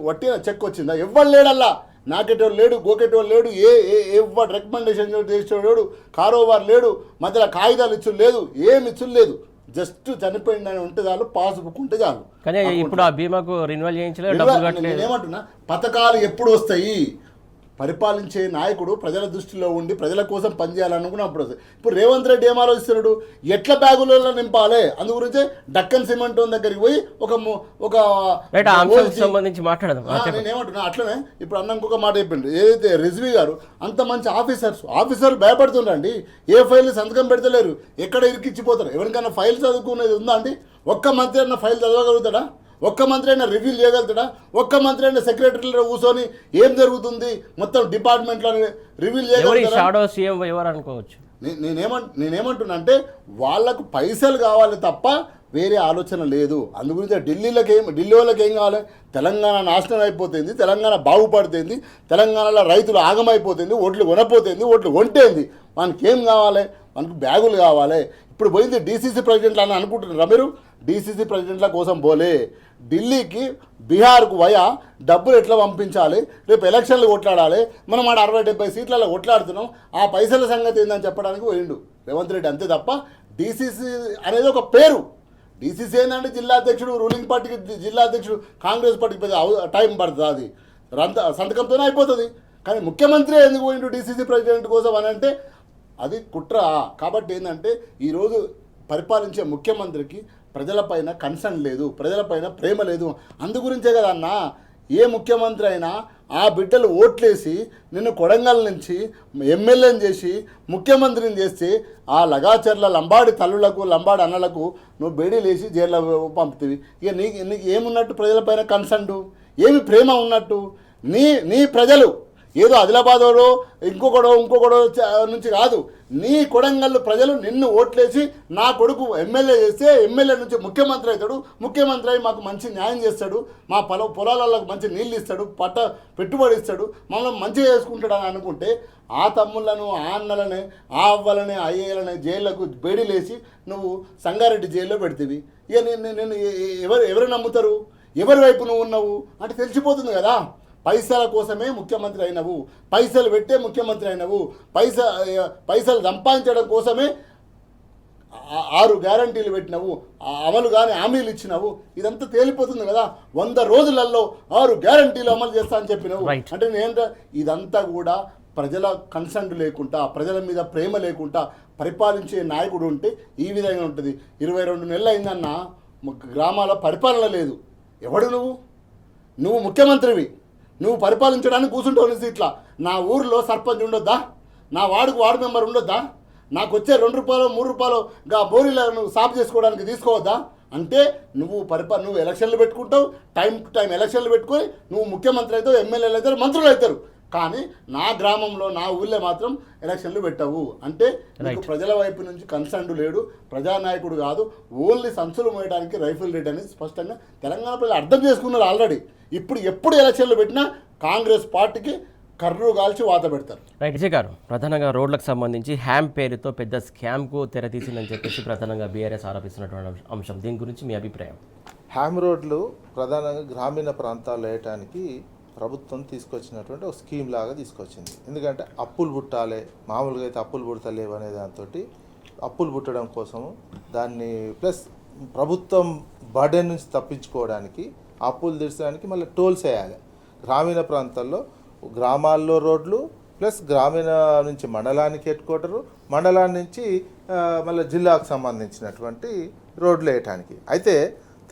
వట్టిగా చెక్ వచ్చిందా? ఎవ్వరు లేడల్లా, నాకెటోడు లేడు, గోకెటోడు లేడు, ఎవరు రికమెండేషన్ చేసేవాడు, కారోబార్ లేడు, మధ్యలో కాగితాలు ఇచ్చులు లేదు, ఏమి ఇచ్చులు లేదు. జస్ట్ చనిపోయిందని ఉంటే చాలు, పాస్బుక్ ఉంటే చాలు. కానీ ఇప్పుడు ఆ బీమాకు రెన్యువల్ చేయించలేదు. నేనేమంటున్నా, పథకాలు ఎప్పుడు వస్తాయి? పరిపాలించే నాయకుడు ప్రజల దృష్టిలో ఉండి ప్రజల కోసం పనిచేయాలనుకున్నప్పుడు. ఇప్పుడు రేవంత్ రెడ్డి ఏం ఆలోచిస్తున్నాడు, ఎట్ల బ్యాగులలో నింపాలి, అందు గురించే డక్కన్ సిమెంట్ దగ్గరికి పోయి సంబంధించి మాట్లాడదాం. నేనేమంటున్నా, అట్లనే ఇప్పుడు అన్న ఇంకొక మాట చెప్పిండు, ఏదైతే రిజ్వీ గారు అంత మంచి ఆఫీసర్లు భయపడుతుండండి, ఏ ఫైల్ సంతకం పెడతలేరు, ఎక్కడ ఇరికిచ్చిపోతారు. ఎవరికైనా ఫైల్ చదువుకునేది ఉందా అండి? ఒక్క మంత్రి అన్న ఫైల్ చదవగలుగుతాడా? ఒక్క మంత్రి అయినా రివ్యూ చేయగలుగుతాడా? ఒక్క మంత్రి అయినా సెక్రటరీలో కూర్చొని ఏం జరుగుతుంది మొత్తం డిపార్ట్మెంట్లో రివ్యూ చేయగలుగుతాడా? నేనేమంటున్నా అంటే, వాళ్లకు పైసలు కావాలి తప్ప వేరే ఆలోచన లేదు. అందుగురించి ఢిల్లీ వాళ్ళకి ఏం కావాలి? తెలంగాణ నాశనం అయిపోతుంది, తెలంగాణ బాగుపడుతుంది, తెలంగాణలో రైతులు ఆగమైపోతుంది, ఓట్లు కొనపోతుంది, ఓట్లు కొంటేంది. మనకి ఏం కావాలి? మనకు బ్యాగులు కావాలి. ఇప్పుడు పోయింది డీసీసీ ప్రెసిడెంట్లు అని అనుకుంటున్నారా మీరు? డీసీసీ ప్రెసిడెంట్ల కోసం పోలే, ఢిల్లీకి బీహార్కు వయా డబ్బులు ఎట్లా పంపించాలి, రేపు ఎలక్షన్లు కొట్లాడాలి, మనం ఆడ 60-70 సీట్లలో కొట్లాడుతున్నాం, ఆ పైసల సంగతి ఏందని చెప్పడానికి పోయిండు రేవంత్ రెడ్డి, అంతే తప్ప డీసీసీ అనేది ఒక పేరు. డీసీసీ ఏంటంటే జిల్లా అధ్యక్షుడు, రూలింగ్ పార్టీకి జిల్లా అధ్యక్షుడు, కాంగ్రెస్ పార్టీకి పెద్ద టైం పడుతుంది, అది సంతకంతోనే అయిపోతుంది. కానీ ముఖ్యమంత్రి ఎందుకు పోయిండు డీసీసీ ప్రెసిడెంట్ కోసం అని అంటే అది కుట్ర. కాబట్టి ఏంటంటే ఈరోజు పరిపాలించే ముఖ్యమంత్రికి ప్రజలపైన కన్సర్న్ లేదు, ప్రజలపైన ప్రేమ లేదు. అందుగురించే కదా అన్న, ఏ ముఖ్యమంత్రి అయినా ఆ బిడ్డలు ఓట్లేసి నిన్ను కొడంగల్ నుంచి ఎమ్మెల్యేని చేసి ముఖ్యమంత్రిని చేస్తే ఆ లగాచర్ల లంబాడి తల్లులకు, లంబాడి అన్నలకు నువ్వు బేడీలేసి జైల్లో పంపుతుంది. ఇక నీకు ఏమున్నట్టు ప్రజలపైన కన్సర్న్? ఏమి ప్రేమ ఉన్నట్టు? నీ ప్రజలు ఏదో ఆదిలాబాదోడో ఇంకొకడో నుంచి కాదు, నీ కొడంగల్ ప్రజలు నిన్ను ఓట్లేసి నా కొడుకు ఎమ్మెల్యే చేస్తే ఎమ్మెల్యే నుంచి ముఖ్యమంత్రి అవుతాడు, ముఖ్యమంత్రి అయి మాకు మంచి న్యాయం చేస్తాడు, మా పొలాలకు మంచి నీళ్ళు ఇస్తాడు, పెట్టుబడి ఇస్తాడు, మమ్మల్ని మంచిగా చేసుకుంటాడు అని అనుకుంటే ఆ తమ్ముళ్ళను, ఆ అన్నలని, ఆ అవ్వలని, అయ్యలని జైళ్లకు బేడీలేసి నువ్వు సంగారెడ్డి జైల్లో పెడితివి. ఇక నేను ఎవరు నమ్ముతారు? ఎవరి వైపు నువ్వు ఉన్నావు అంటే తెలిసిపోతుంది కదా. పైసల కోసమే ముఖ్యమంత్రి అయినవు, పైసలు పెట్టే ముఖ్యమంత్రి అయినవు, పైసలు సంపాదించడం కోసమే 6 గ్యారంటీలు పెట్టినావు, అమలు కానీ హామీలు ఇచ్చినావు, ఇదంతా తేలిపోతుంది కదా. 100 రోజులలో 6 గ్యారంటీలు అమలు చేస్తా అని చెప్పినావు. అంటే నేను ఇదంతా కూడా ప్రజల కన్సర్న్ లేకుండా, ప్రజల మీద ప్రేమ లేకుండా పరిపాలించే నాయకుడు ఉంటే ఈ విధంగా ఉంటుంది. 22 నెలలు అయిందన్న గ్రామాల పరిపాలన లేదు. ఎవడు నువ్వు ముఖ్యమంత్రివి, నువ్వు పరిపాలించడానికి కూర్చుంటావు నీ సీట్లా. నా ఊరిలో సర్పంచ్ ఉండొద్దా? నా వార్డు మెంబర్ ఉండొద్దా? నాకు వచ్చే 2 రూపాయలు 3 రూపాయలు బోరీలను సాఫ్ చేసుకోవడానికి తీసుకోవద్దా? అంటే నువ్వు ఎలక్షన్లు పెట్టుకుంటావు, టైం టు టైం ఎలక్షన్లు పెట్టుకొని నువ్వు ముఖ్యమంత్రి అవుతావు, ఎమ్మెల్యేలు అవుతారు, మంత్రులు అవుతారు. కానీ నా గ్రామంలో నా ఊళ్ళో మాత్రం ఎలక్షన్లు పెట్టవు. అంటే నీకు ప్రజల వైపు నుంచి కన్సర్న్ లేడు, ప్రజానాయకుడు కాదు, ఓన్లీ సంచులు మోయడానికి రైఫిల్ రెడ్డి అని స్పష్టంగా తెలంగాణ ప్రజలు అర్థం చేసుకున్నారు ఆల్రెడీ. ఎప్పుడు ఎలక్షన్లు పెట్టినా కాంగ్రెస్ పార్టీకి కర్రు కాల్చి వాత పెడతారు. రైట్ విజయ్ గారు, ప్రధానంగా రోడ్లకు సంబంధించి హ్యామ్ పేరుతో పెద్ద స్కామ్కు తెరతీసిందని చెప్పేసి ప్రధానంగా బీఆర్ఎస్ ఆరోపిస్తున్నటువంటి అంశం, దీని గురించి మీ అభిప్రాయం? హ్యామ్ రోడ్లు ప్రధానంగా గ్రామీణ ప్రాంతాల్లో వేయటానికి ప్రభుత్వం తీసుకొచ్చినటువంటి ఒక స్కీమ్ లాగా తీసుకొచ్చింది. ఎందుకంటే అప్పులు పుట్టాలి, మామూలుగా అయితే అప్పులు పుడతలేవు అనే దాంతో అప్పులు పుట్టడం కోసము దాన్ని ప్లస్ ప్రభుత్వం బర్డెన్ నుంచి తప్పించుకోవడానికి అప్పులు తీర్చడానికి మళ్ళీ టోల్స్ వేయాలి. గ్రామీణ ప్రాంతాల్లో గ్రామాల్లో రోడ్లు ప్లస్ గ్రామీణ నుంచి మండలానికి హెడ్ క్వార్టరు, మండలాన్ని నుంచి మళ్ళీ జిల్లాకు సంబంధించినటువంటి రోడ్లు వేయటానికి. అయితే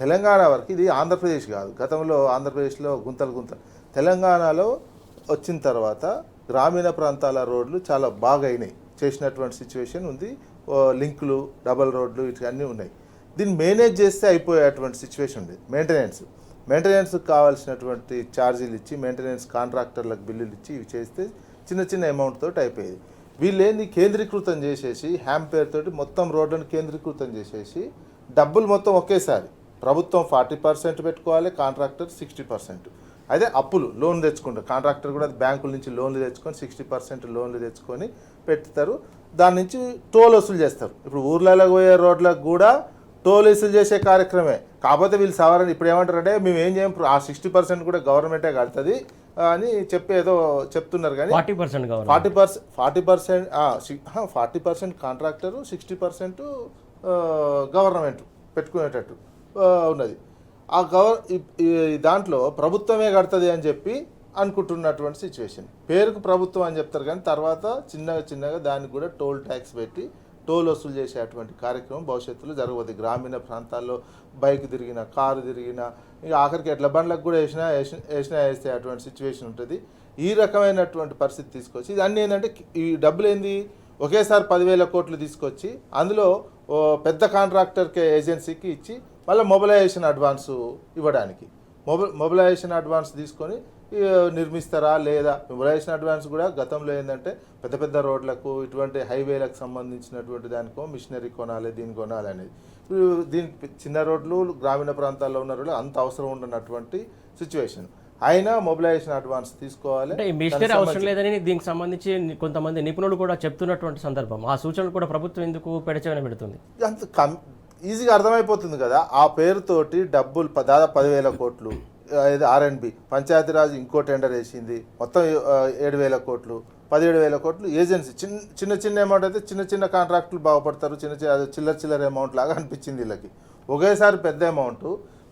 తెలంగాణ వరకు ఇది ఆంధ్రప్రదేశ్ కాదు, గతంలో ఆంధ్రప్రదేశ్లో గుంతలు తెలంగాణలో వచ్చిన తర్వాత గ్రామీణ ప్రాంతాల రోడ్లు చాలా బాగా అయినాయి, చేసినటువంటి సిచ్యువేషన్ ఉంది. లింకులు, డబల్ రోడ్లు ఇవన్నీ ఉన్నాయి. దీన్ని మేనేజ్ చేస్తే అయిపోయేటువంటి సిచ్యువేషన్ ఉంది. మెయింటెనెన్స్కి కావాల్సినటువంటి ఛార్జీలు ఇచ్చి మెయింటెనెన్స్ కాంట్రాక్టర్లకు బిల్లులు ఇచ్చి ఇవి చేస్తే చిన్న అమౌంట్ తోటి అయిపోయేది. వీళ్ళేంది కేంద్రీకృతం చేసేసి హ్యామ్ పేరుతోటి మొత్తం రోడ్లను కేంద్రీకృతం చేసేసి డబ్బులు మొత్తం ఒకేసారి ప్రభుత్వం 40% పెట్టుకోవాలి, కాంట్రాక్టర్ 60%. అదే అప్పులు లోన్ తెచ్చుకుంటారు, కాంట్రాక్టర్ కూడా బ్యాంకుల నుంచి లోన్లు తెచ్చుకొని 60% లోన్లు తెచ్చుకొని పెడతారు. దాని నుంచి టోల్ వసూలు చేస్తారు. ఇప్పుడు ఊర్లలో పోయే రోడ్లకు కూడా టోల్ వసూలు చేసే కార్యక్రమే. కాకపోతే వీళ్ళు సవరణ ఇప్పుడు ఏమంటారంటే మేము ఏం చేయం, ఆ 60% కూడా గవర్నమెంటే కడుతుంది అని ఏదో చెప్తున్నారు. కానీ 40% కాంట్రాక్టరు, 60% గవర్నమెంట్ పెట్టుకునేటట్టు ఉన్నది. ఆ దాంట్లో ప్రభుత్వమే కడుతుంది అని చెప్పి అనుకుంటున్నటువంటి సిచ్యువేషన్. పేరుకు ప్రభుత్వం అని చెప్తారు కానీ తర్వాత చిన్నగా దానికి కూడా టోల్ ట్యాక్స్ పెట్టి టోల్ వసూలు చేసేటువంటి కార్యక్రమం భవిష్యత్తులో జరగబోతుంది. గ్రామీణ ప్రాంతాల్లో బైక్ తిరిగినా, కారు తిరిగినా, ఇక ఆఖరికి ఎట్ల బండ్లకు కూడా వేస్తే అటువంటి సిచ్యువేషన్ ఉంటుంది. ఈ రకమైనటువంటి పరిస్థితి తీసుకొచ్చి ఇది అన్నీ ఏంటంటే ఈ డబ్బులు ఏంది ఒకేసారి 10,000 కోట్లు తీసుకొచ్చి అందులో పెద్ద కాంట్రాక్టర్కి ఏజెన్సీకి ఇచ్చి మళ్ళీ మొబిలైజేషన్ అడ్వాన్సు ఇవ్వడానికి మొబిలైజేషన్ అడ్వాన్స్ తీసుకొని నిర్మిస్తారా లేదా? మొబిలైజేషన్ అడ్వాన్స్ కూడా గతంలో ఏంటంటే పెద్ద రోడ్లకు ఇటువంటి హైవేలకు సంబంధించినటువంటి దానికో మిషనరీ కొనాలి, దీన్ని కొనాలి అనేది. దీనికి చిన్న రోడ్లు గ్రామీణ ప్రాంతాల్లో ఉన్న రోడ్లు అంత అవసరం ఉండనటువంటి సిచ్యువేషన్. అయినా మొబిలైజేషన్ అడ్వాన్స్ తీసుకోవాలి. అంటే మిషనరీ అవసరం లేదని దీనికి సంబంధించి కొంతమంది నిపుణులు కూడా చెప్తున్నటువంటి సందర్భం. ఆ సూచనలు కూడా ప్రభుత్వం ఎందుకు పెడచెవిన పెడుతుంది? అంత ఈజీగా అర్థమైపోతుంది కదా. ఆ పేరుతోటి డబ్బులు దాదాపు 10,000 కోట్లు R&B, పంచాయతీరాజ్ ఇంకో టెండర్ వేసింది, మొత్తం 7,000 కోట్లు, 17,000 కోట్లు ఏజెన్సీ. చిన్న అమౌంట్ అయితే చిన్న కాంట్రాక్టులు బాగుపడతారు, చిల్లర అమౌంట్ లాగా అనిపించింది వీళ్ళకి. ఒకేసారి పెద్ద అమౌంట్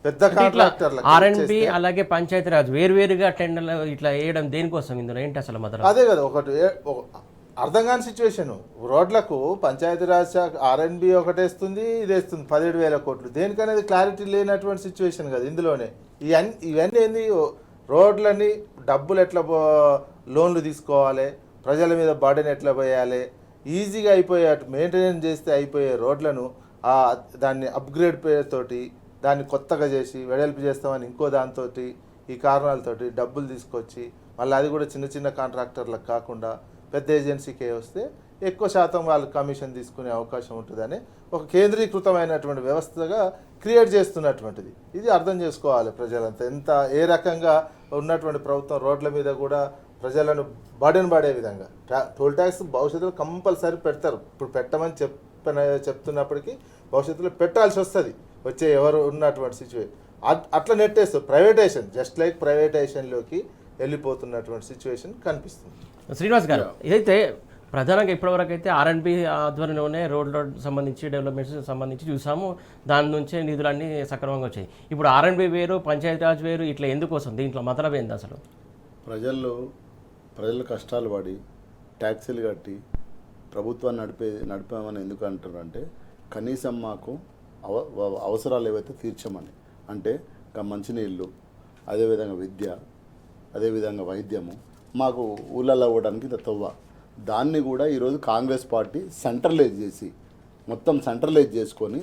పెద్ద కాంట్రాక్టర్లు R&B అలాగే పంచాయతీరాజ్ వేరువేరుగా టెండర్లు ఇట్లా వేయడం దేనికోసం? ఇందులో ఏంటి అసలు మొదలు? అదే కదా ఒకటి అర్థం కాని సిచ్యువేషన్. రోడ్లకు పంచాయతీరాజ్ శాఖ R&B ఒకటేస్తుంది, ఇది వేస్తుంది 17,000 కోట్లు. దేనికనేది క్లారిటీ లేనటువంటి సిచ్యువేషన్ కదా ఇందులోనే. ఇవన్నీ ఏంది, రోడ్లని డబ్బులు ఎట్లా లోన్లు తీసుకోవాలి, ప్రజల మీద బర్డెన్ ఎట్లా పోయాలి, ఈజీగా అయిపోయేట్టు మెయింటెనెన్స్ చేస్తే అయిపోయే రోడ్లను దాన్ని అప్గ్రేడ్ పేరుతోటి దాన్ని కొత్తగా చేసి వెడల్పు చేస్తామని ఇంకో దాంతో ఈ కారణాలతోటి డబ్బులు తీసుకొచ్చి మళ్ళీ అది కూడా చిన్న కాంట్రాక్టర్లకు కాకుండా పెద్ద ఏజెన్సీకే వస్తే ఎక్కువ శాతం వాళ్ళు కమిషన్ తీసుకునే అవకాశం ఉంటుందని ఒక కేంద్రీకృతమైనటువంటి వ్యవస్థగా క్రియేట్ చేస్తున్నటువంటిది. ఇది అర్థం చేసుకోవాలి ప్రజలంతా. ఏ రకంగా ఉన్నటువంటి ప్రభుత్వం రోడ్ల మీద కూడా ప్రజలను బర్డెన్ పడే విధంగా టోల్ ట్యాక్స్ భవిష్యత్తులో కంపల్సరీ పెడతారు. ఇప్పుడు పెట్టమని చెప్తున్నప్పటికీ భవిష్యత్తులో పెట్టాల్సి వస్తుంది వచ్చే ఎవరు ఉన్నటువంటి సిచ్యువేషన్. అట్లా నెట్టేస్తారు. ప్రైవేటైజేషన్ జస్ట్ లైక్ ప్రైవేటైజేషన్లోకి వెళ్ళిపోతున్నటువంటి సిచ్యువేషన్ కనిపిస్తుంది. శ్రీనివాస్ గారు, ఇదైతే ప్రధానంగా ఇప్పటివరకు అయితే ఆర్ఎండ్బి ఆధ్వర్యంలోనే రోడ్ల సంబంధించి డెవలప్మెంట్స్ సంబంధించి చూసాము. దాని నుంచే నిధులన్నీ సక్రమంగా వచ్చాయి. ఇప్పుడు ఆర్ఎండ్బి వేరు, పంచాయతీరాజ్ వేరు, ఇట్లా ఎందుకు వస్తుంది? దీంట్లో మతలబ్ ఏంది అసలు? ప్రజలు కష్టాలు పడి ట్యాక్సీలు కట్టి ప్రభుత్వాన్ని నడిపామని ఎందుకు అంటారంటే కనీసం మాకు అవసరాలు ఏవైతే తీర్చమని. అంటే మంచినీళ్ళు, అదేవిధంగా విద్య, అదేవిధంగా వైద్యము మాకు ఊళ్ళల్లో అవ్వడానికి తవ్వ. దాన్ని కూడా ఈరోజు కాంగ్రెస్ పార్టీ మొత్తం సెంట్రలైజ్ చేసుకొని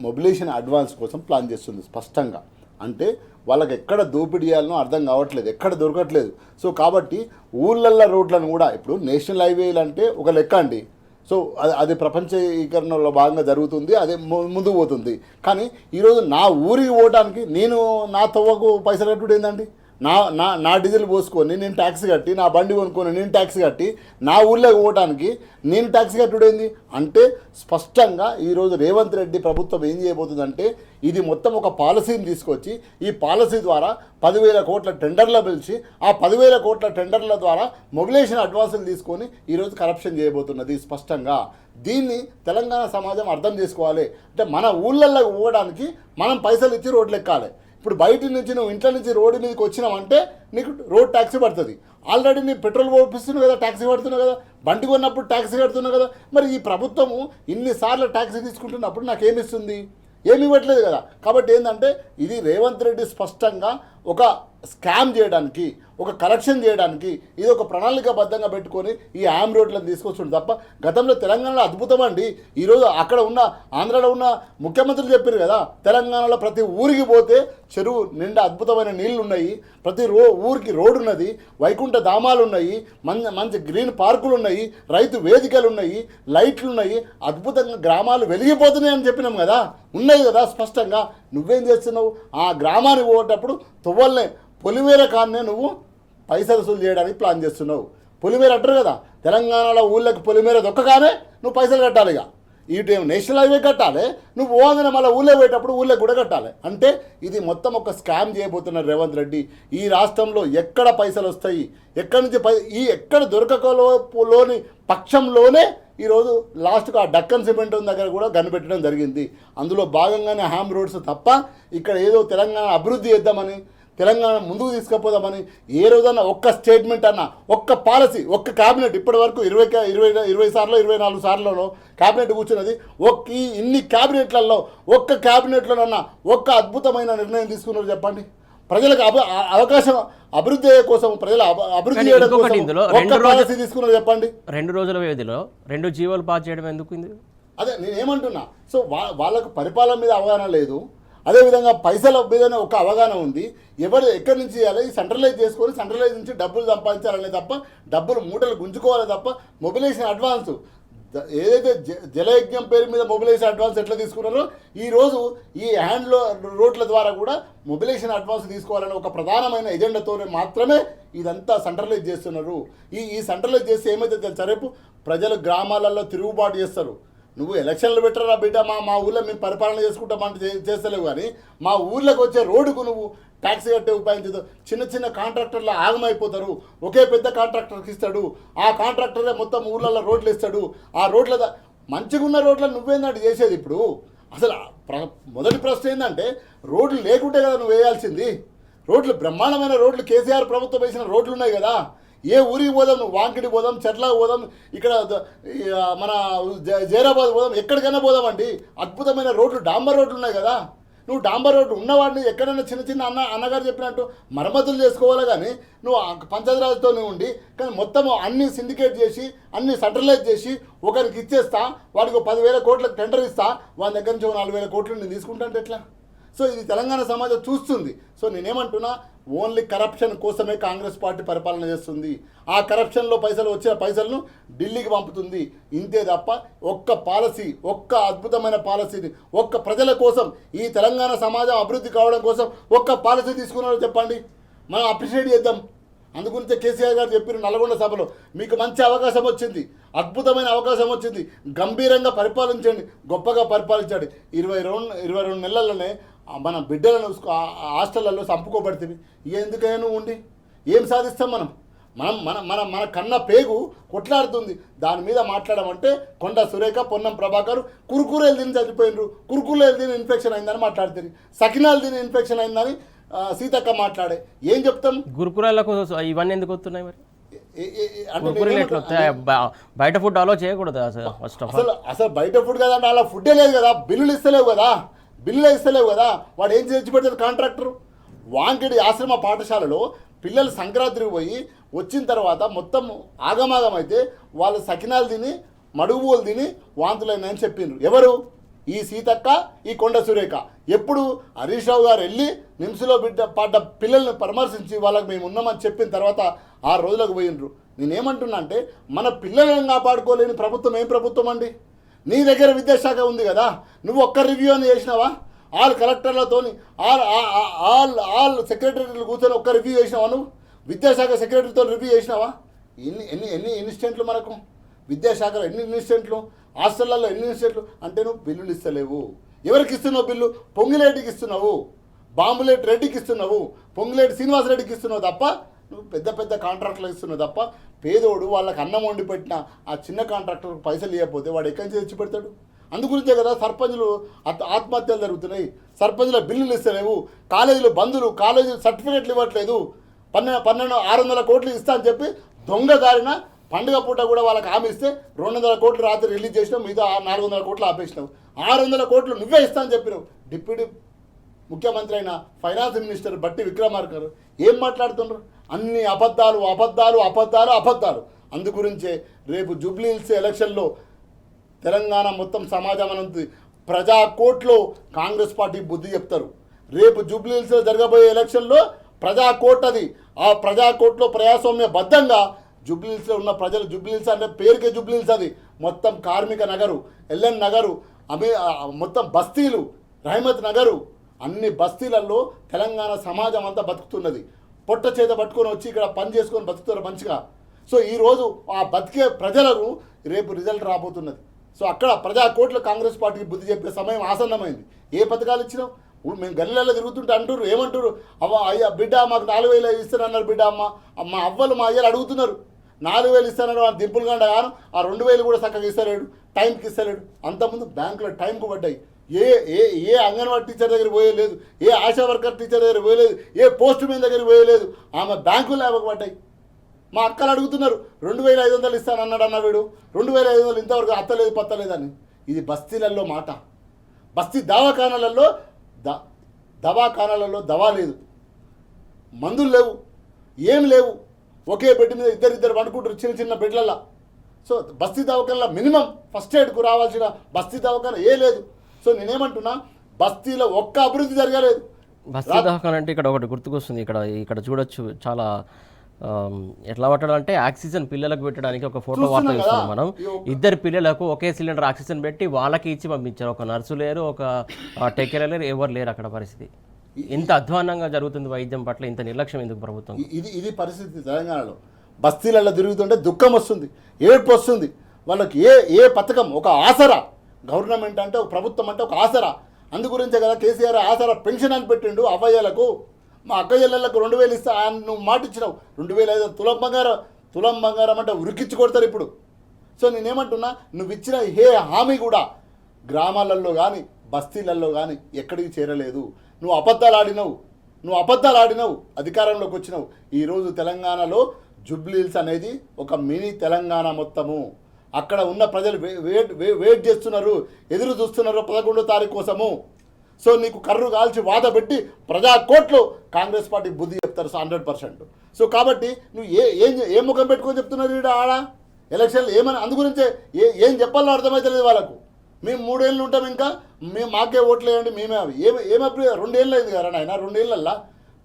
మొబిలైజేషన్ అడ్వాన్స్ కోసం ప్లాన్ చేస్తుంది స్పష్టంగా. అంటే వాళ్ళకి ఎక్కడ దోపిడీ చేయాలనో అర్థం కావట్లేదు, ఎక్కడ దొరకట్లేదు. సో కాబట్టి ఊళ్ళల్లో రోడ్లను కూడా ఇప్పుడు నేషనల్ హైవేలు అంటే ఒక లెక్క అండి. సో అది ప్రపంచీకరణలో భాగంగా జరుగుతుంది, అదే ముందుకు పోతుంది. కానీ ఈరోజు నా ఊరికి పోవడానికి నా తవ్వకు పైసలు కట్టుడు ఏందండి? నా డీజిల్ పోసుకొని నేను ట్యాక్సీ కట్టి, నా బండి కొనుక్కొని నేను ట్యాక్సీ కట్టి నా ఊళ్ళోకి పోవడానికి నేను ట్యాక్సీ కట్టుడేంది? అంటే స్పష్టంగా ఈరోజు రేవంత్ రెడ్డి ప్రభుత్వం ఏం చేయబోతుందంటే ఇది మొత్తం ఒక పాలసీని తీసుకొచ్చి ఈ పాలసీ ద్వారా 10,000 కోట్ల టెండర్లు పిలిచి ఆ 10,000 కోట్ల టెండర్ల ద్వారా మొబిలైజేషన్ అడ్వాన్సులు తీసుకొని ఈరోజు కరప్షన్ చేయబోతున్నది స్పష్టంగా. దీన్ని తెలంగాణ సమాజం అర్థం చేసుకోవాలి. అంటే మన ఊళ్ళల్లో పోవడానికి మనం పైసలు ఇచ్చి రోడ్లు ఎక్కాలి. ఇప్పుడు బయట నుంచి నువ్వు ఇంట్లో నుంచి రోడ్డు మీదకి వచ్చినావంటే నీకు రోడ్ ట్యాక్సీ పడుతుంది. ఆల్రెడీ నీ పెట్రోల్ పోపిస్తున్నావు కదా, ట్యాక్సీ పడుతున్నావు కదా, బండి కొన్నప్పుడు ట్యాక్సీ కడుతున్నావు కదా. మరి ఈ ప్రభుత్వము ఇన్నిసార్లు ట్యాక్సీ తీసుకుంటున్నప్పుడు నాకేమిస్తుంది? ఏమి ఇవ్వట్లేదు కదా. కాబట్టి ఏంటంటే ఇది రేవంత్ రెడ్డి స్పష్టంగా ఒక స్కామ్ చేయడానికి, ఒక కలెక్షన్ చేయడానికి ఇది ఒక ప్రణాళికాబద్ధంగా పెట్టుకొని ఈ యామ్ రోడ్లను తీసుకొస్తుంది తప్ప గతంలో తెలంగాణలో అద్భుతం అండి. ఈరోజు అక్కడ ఉన్న ఆంధ్రాలో ఉన్న ముఖ్యమంత్రులు చెప్పారు కదా, తెలంగాణలో ప్రతి ఊరికి పోతే చెరువు నిండా అద్భుతమైన నీళ్లు ఉన్నాయి, ప్రతి ఊరికి రోడ్డు ఉన్నది, వైకుంఠ ధామాలు ఉన్నాయి, మంచి గ్రీన్ పార్కులు ఉన్నాయి, రైతు వేదికలు ఉన్నాయి, లైట్లు ఉన్నాయి, అద్భుతంగా గ్రామాలు వెలిగిపోతున్నాయి అని చెప్పినాం కదా, ఉన్నాయి కదా స్పష్టంగా. నువ్వేం చేస్తున్నావు? ఆ గ్రామానికి పోయేటప్పుడు తువ్వల్నే పొలిమేర కాన్నే నువ్వు పైసలు వసూలు చేయడానికి ప్లాన్ చేస్తున్నావు. పొలిమేర అంటారు కదా, తెలంగాణలో ఊళ్ళకి పొలిమేర దొక్కగానే నువ్వు పైసలు కట్టాలి. ఇక ఇటేమో నేషనల్ హైవే కట్టాలి, నువ్వు పోగానే మళ్ళీ ఊళ్ళో పోయేటప్పుడు ఊళ్ళకి కూడా కట్టాలి. అంటే ఇది మొత్తం ఒక స్కామ్ చేయబోతున్నారు రేవంత్ రెడ్డి. ఈ రాష్ట్రంలో ఎక్కడ పైసలు వస్తాయి, ఎక్కడి నుంచి ఎక్కడ దొరకలోని పక్షంలోనే ఈరోజు లాస్ట్కు ఆ డక్కన్ సిమెంట్ దగ్గర కూడా కనిపెట్టడం జరిగింది. అందులో భాగంగానే హ్యామ్ రోడ్స్ తప్ప ఇక్కడ ఏదో తెలంగాణ అభివృద్ధి చేద్దామని, తెలంగాణ ముందుకు తీసుకుపోదామని ఏ రోజన్నా ఒక్క స్టేట్మెంట్ అన్నా, ఒక్క పాలసీ, ఒక్క క్యాబినెట్ ఇప్పటి వరకు 20 సార్లు 24 సార్లలో క్యాబినెట్ కూర్చున్నది. ఇన్ని క్యాబినెట్లలో ఒక్క క్యాబినెట్లోనన్నా ఒక్క అద్భుతమైన నిర్ణయం తీసుకున్నారు చెప్పండి? ప్రజలకు అవకాశం అభివృద్ధి కోసం, ప్రజల అభివృద్ధి చేయడం కోసం ఒక్క పాలసీ తీసుకున్నారు చెప్పండి? 2 రోజుల వ్యవధిలో 2 జీవోలు పాస్ చేయడం ఎందుకు? అదే నేనేమంటున్నా. సో వాళ్ళకు పరిపాలన మీద అవగాహన లేదు, అదేవిధంగా పైసల మీదనే ఒక అవగాహన ఉంది. ఎవరు ఎక్కడి నుంచి చేయాలి, సెంట్రలైజ్ చేసుకొని సెంట్రలైజ్ నుంచి డబ్బులు సంపాదించాలనే తప్ప, డబ్బులు మూటలు గుంజుకోవాలి తప్ప మొబిలైజేషన్ అడ్వాన్స్ ఏదైతే జలయజ్ఞం పేరు మీద మొబిలైజేషన్ అడ్వాన్స్ ఎట్లా తీసుకున్నారో ఈరోజు ఈ రోడ్ల ద్వారా కూడా మొబిలైజేషన్ అడ్వాన్స్ తీసుకోవాలని ఒక ప్రధానమైన ఎజెండాతోనే మాత్రమే ఇదంతా సెంట్రలైజ్ చేస్తున్నారు. ఈ సెంట్రలైజ్ చేస్తే ఏమైతే తెలుసా, రేపు ప్రజలు గ్రామాలలో తిరుగుబాటు చేస్తారు. నువ్వు ఎలక్షన్లు పెట్టరా బిడ్డ, మా ఊళ్ళో మేము పరిపాలన చేసుకుంటామంటే చేస్తలేవు. కానీ మా ఊళ్ళోకి వచ్చే రోడ్డుకు నువ్వు ట్యాక్సీ కట్టే ఉపాయం చేద్దాం. చిన్న కాంట్రాక్టర్లు ఆగమైపోతారు. ఒకే పెద్ద కాంట్రాక్టర్కి ఇస్తాడు, ఆ కాంట్రాక్టరే మొత్తం ఊళ్ళల్లో రోడ్లు ఇస్తాడు. ఆ రోడ్ల మంచిగా ఉన్న రోడ్లను నువ్వేందంటే చేసేది? ఇప్పుడు అసలు మొదటి ప్రశ్న ఏంటంటే రోడ్లు లేకుంటే కదా నువ్వు వేయాల్సింది. రోడ్లు బ్రహ్మాండమైన రోడ్లు కేసీఆర్ ప్రభుత్వం వేసిన రోడ్లు ఉన్నాయి కదా. ఏ ఊరికి పోదాం, నువ్వు వాంకిడి పోదాం, చెట్లకు పోదాం, ఇక్కడ మన జైరాబాద్ పోదాం, ఎక్కడికైనా పోదామండి. అద్భుతమైన రోడ్లు, డాంబర్ రోడ్లు ఉన్నాయి కదా. నువ్వు డాంబర్ రోడ్డు ఉన్నవాడిని ఎక్కడైనా చిన్న అన్నగారు చెప్పినట్టు మరమ్మతులు చేసుకోవాలి. కానీ నువ్వు పంచాయతీరాజ్తోనే ఉండి కానీ మొత్తం అన్ని సిండికేట్ చేసి అన్ని సెంట్రలైజ్ చేసి ఒకరికి ఇచ్చేస్తా, వాడికి 10,000 కోట్లకు టెండర్ ఇస్తా, వాడి దగ్గర నుంచి 4,000 కోట్లు నేను తీసుకుంటా అంటే ఎట్లా? సో ఇది తెలంగాణ సమాజం చూస్తుంది. సో నేనేమంటున్నా, ఓన్లీ కరప్షన్ కోసమే కాంగ్రెస్ పార్టీ పరిపాలన చేస్తుంది. ఆ కరప్షన్లో వచ్చిన పైసలను ఢిల్లీకి పంపుతుంది. ఇంతే తప్ప ఒక్క పాలసీ, ఒక్క అద్భుతమైన పాలసీని, ఒక్క ప్రజల కోసం, ఈ తెలంగాణ సమాజం అభివృద్ధి కావడం కోసం ఒక్క పాలసీ తీసుకున్నారో చెప్పండి, మనం అప్రిషియేట్ చేద్దాం. అందుగురించే కేసీఆర్ గారు చెప్పారు నల్గొండ సభలో, మీకు మంచి అవకాశం వచ్చింది, అద్భుతమైన అవకాశం వచ్చింది, గంభీరంగా పరిపాలించండి. గొప్పగా పరిపాలించాడు. 22 నెలల్లోనే మన బిడ్డలను హాస్టళ్లలో చంపుకోబడితే ఎందుకైనా ఉండి ఏం సాధిస్తాం మనం? మనం మన మన మన కన్న పేగు కొట్లాడుతుంది. దాని మీద మాట్లాడమంటే కొండ సురేఖ, పొన్నం ప్రభాకర్ కురుకురేలు తిని చనిపోయినరు, కురుకురేలు తిని ఇన్ఫెక్షన్ అయిందని మాట్లాడుతుంది, సకినాలు తిని ఇన్ఫెక్షన్ అయిందని సీతక్క మాట్లాడే. ఏం చెప్తాం? గురుకురాలకు ఇవన్నీ ఎందుకు వస్తున్నాయి మరి? అంటే గురుకురాలు ఎట్లా వస్తాయి? బయట ఫుడ్ అలో చేయకూడదు అసలు ఫస్ట్ ఆఫ్ ఆల్. అసలు బయట ఫుడ్ కదా అంటే అలా ఫుడ్డే లేదు కదా, బిల్లులు ఇస్తలేవు కదా, బిల్లులు ఇస్తలేవు కదా. వాడు ఏం తెచ్చి పెడతాడు కాంట్రాక్టర్? వాంకిడి ఆశ్రమ పాఠశాలలో పిల్లలు సంక్రాంతికి పోయి వచ్చిన తర్వాత మొత్తం ఆగమాగం అయితే వాళ్ళు సకినాలు తిని మడుగుబోలు తిని వాంతులైనాయని చెప్పిండ్రు. ఎవరు? ఈ సీతక్క, ఈ కొండ సురేఖ. ఎప్పుడు హరీష్ రావు గారు వెళ్ళి నిమ్స్లో పడ్డ పిల్లల్ని పరామర్శించి వాళ్ళకి మేము ఉన్నామని చెప్పిన తర్వాత 6 రోజులకు పోయినరు. నేనేమంటున్నా అంటే మన పిల్లలను కాపాడుకోలేని ప్రభుత్వం ఏం ప్రభుత్వం అండి? నీ దగ్గర విద్యాశాఖ ఉంది కదా, నువ్వు ఒక్క రివ్యూ అని చేసినావా? ఆల్ కలెక్టర్లతోని ఆల్ సెక్రటరీలు కూర్చొని ఒక్క రివ్యూ చేసినావా? నువ్వు విద్యాశాఖ సెక్రటరీతో రివ్యూ చేసినావా? ఎన్ని ఇన్సిడెంట్లు మనకు విద్యాశాఖలో, ఎన్ని ఇన్సిడెంట్లు, హాస్టళ్లలో ఎన్ని ఇన్సిడెంట్లు అంటే నువ్వు బిల్లులు ఇస్తలేవు. ఎవరికి ఇస్తున్నావు బిల్లు? పొంగిలేటికి ఇస్తున్నావు, బాంబులేటి రెడ్డికి ఇస్తున్నావు, పొంగిలేటి శ్రీనివాసరెడ్డికి ఇస్తున్నావు తప్ప నువ్వు పెద్ద పెద్ద కాంట్రాక్టర్లకు ఇస్తున్నావు తప్ప పేదోడు వాళ్ళకి అన్నం వండి పెట్టిన ఆ చిన్న కాంట్రాక్టర్ పైసలు ఇవ్వకపోతే వాడు ఎక్కడి నుంచి తెచ్చి పెడతాడు? అందుగురించే కదా సర్పంచులు ఆత్మహత్యలు జరుగుతున్నాయి. సర్పంచుల బిల్లులు ఇస్తలేవు, కాలేజీలు బంధులు, కాలేజీలు సర్టిఫికేట్లు ఇవ్వట్లేదు. 600 కోట్లు ఇస్తా అని చెప్పి దొంగదారిన పండుగ పూట కూడా వాళ్ళకి హామీ ఇస్తే 200 కోట్లు రాత్రి రిలీజ్ చేసినావు, మిగతా 400 కోట్లు ఆపేసినావు. 600 కోట్లు నువ్వే ఇస్తా అని చెప్పినావు. డిప్యూటీ ముఖ్యమంత్రి అయిన ఫైనాన్స్ మినిస్టర్ బట్టి విక్రమార్క గారు ఏం మాట్లాడుతున్నారు? అన్ని అబద్ధాలు అబద్ధాలు అబద్ధాలు అబద్ధాలు. అందుగురించే రేపు జూబ్లీ హిల్స్ ఎలక్షన్లో తెలంగాణ మొత్తం సమాజం అనంత ప్రజా కోర్టులో కాంగ్రెస్ పార్టీ బుద్ధి చెప్తారు. రేపు జూబ్లీ హిల్స్లో జరగబోయే ఎలక్షన్లో ప్రజా కోర్టు అది. ఆ ప్రజా కోర్టులో ప్రజాస్వామ్య బద్ధంగా జూబ్లీ హిల్స్లో ఉన్న ప్రజలు, జూబ్లీ హిల్స్ అంటే పేరుకే జూబ్లీ హిల్స్, అది మొత్తం కార్మిక నగరు, ఎల్ఎన్ నగరు, మొత్తం బస్తీలు, రహమత్ నగరు, అన్ని బస్తీలలో తెలంగాణ సమాజం అంతా బతుకుతున్నది. పొట్ట చేత పట్టుకొని వచ్చి ఇక్కడ పని చేసుకొని బతుకుతారు మంచిగా. సో ఈరోజు ఆ బతికే ప్రజలకు రేపు రిజల్ట్ రాబోతున్నది. సో అక్కడ ప్రజా కోర్టులో కాంగ్రెస్ పార్టీకి బుద్ధి చెప్పే సమయం ఆసన్నమైంది. ఏ పథకాలు ఇచ్చినావు? మేము గల్లీలలో తిరుగుతుంటే అంటారు, ఏమంటారు? అయ్యా బిడ్డ మాకు 4000 ఇస్తానన్నారు బిడ్డ. మా అవ్వలు మా అయ్యలు అడుగుతున్నారు 4000 ఇస్తానన్నారు. ఆ దింపులు గంట గాను ఆ 2000 కూడా చక్కగా ఇస్తలేడు, టైంకి ఇస్తలేడు. అంతకుముందు బ్యాంకులో టైంకు పడ్డాయి. ఏ అంగన్వాడీ టీచర్ దగ్గర పోయలేదు, ఏ ఆశా వర్కర్ టీచర్ దగ్గర పోయలేదు, ఏ పోస్ట్ మ్యాన్ దగ్గర పోయలేదు. ఆమె బ్యాంకు లేవకు పడ్డాయి. మా అక్కలు అడుగుతున్నారు 2500 ఇస్తానన్నాడు అన్న వీడు, 2500 ఇంతవరకు అత్తలేదు పత్తలేదని. ఇది బస్తీలలో మాట. బస్తీ దవాఖానాలలో దవా లేదు, మందులు లేవు, ఏం లేవు. ఒకే బెడ్ మీద ఇద్దరు వండుకుంటారు చిన్న చిన్న బెడ్లల్లో. సో బస్తీ దవాఖానలో మినిమం ఫస్ట్ ఎయిడ్కు రావాల్సిన బస్తీ దవాఖాన లేదు. సో నేనేమంటున్నా, బస్తీలో ఒక్క అభివృద్ధి జరగలేదు. బస్తీ దవాఖాన అంటే ఇక్కడ ఒకటి గుర్తుకొస్తుంది. ఇక్కడ చూడొచ్చు చాలా ఎట్లా పట్టడం అంటే ఆక్సిజన్ పిల్లలకు పెట్టడానికి ఒక ఫోటో వార్త చూస్తున్నాం మనం. 2 పిల్లలకు ఒకే సిలిండర్ ఆక్సిజన్ పెట్టి వాళ్ళకి ఇచ్చి పంపించారు. ఒక నర్సు లేరు, ఒక టేక్ కేర్ లేరు, ఎవరు లేరు అక్కడ. పరిస్థితి ఇంత అధ్వానంగా జరుగుతుంది వైద్యం పట్ల, ఇంత నిర్లక్ష్యం ఎందుకు ప్రభుత్వం? ఇది పరిస్థితి తెలంగాణలో. బస్తీలలో తిరుగుతుంటే దుఃఖం వస్తుంది, ఏడ్పు వస్తుంది. వాళ్ళకి ఏ పథకం, ఒక ఆసరా. గవర్నమెంట్ అంటే, ఒక ప్రభుత్వం అంటే ఒక ఆసరా. అందుగురించే కదా కేసీఆర్ ఆసరా పెన్షన్ అని పెట్టిండు అవ్వయ్యలకు. మా అక్క చెల్లెళ్ళకు 2000 ఇస్తా నువ్వు మాట ఇచ్చినావు. 2500 తులం బంగారం అంటే ఉరికిచ్చి కొడతారు ఇప్పుడు. సో నేనేమంటున్నా, నువ్వు ఇచ్చిన హామీ కూడా గ్రామాలలో కానీ బస్తీలలో కానీ ఎక్కడికి చేరలేదు. నువ్వు అబద్ధాలు ఆడినావు, అధికారంలోకి వచ్చినావు. ఈరోజు తెలంగాణలో జూబ్లీ హిల్స్ అనేది ఒక మినీ తెలంగాణ మొత్తము. అక్కడ ఉన్న ప్రజలు వెయిట్ చేస్తున్నారు, ఎదురు చూస్తున్నారు 11వ తారీఖు కోసము. సో నీకు కర్రు కాల్చి వాద పెట్టి ప్రజా కోర్టులో కాంగ్రెస్ పార్టీ బుద్ధి చెప్తారు 100%. సో కాబట్టి నువ్వు ఏం ముఖం పెట్టుకొని చెప్తున్నారు ఈడ ఆడ ఎలక్షన్లు ఏమని? అందుగురించే ఏం చెప్పాలో అర్థమవుతలేదు వాళ్ళకు. మేము 3 ఏళ్ళు ఉంటాం, ఇంకా మాకే ఓట్లు వేయండి, మేమే అవి ఏమప్పుడు 2 ఏళ్ళు అయింది కదా నాయన. 2 ఏళ్ళల్లా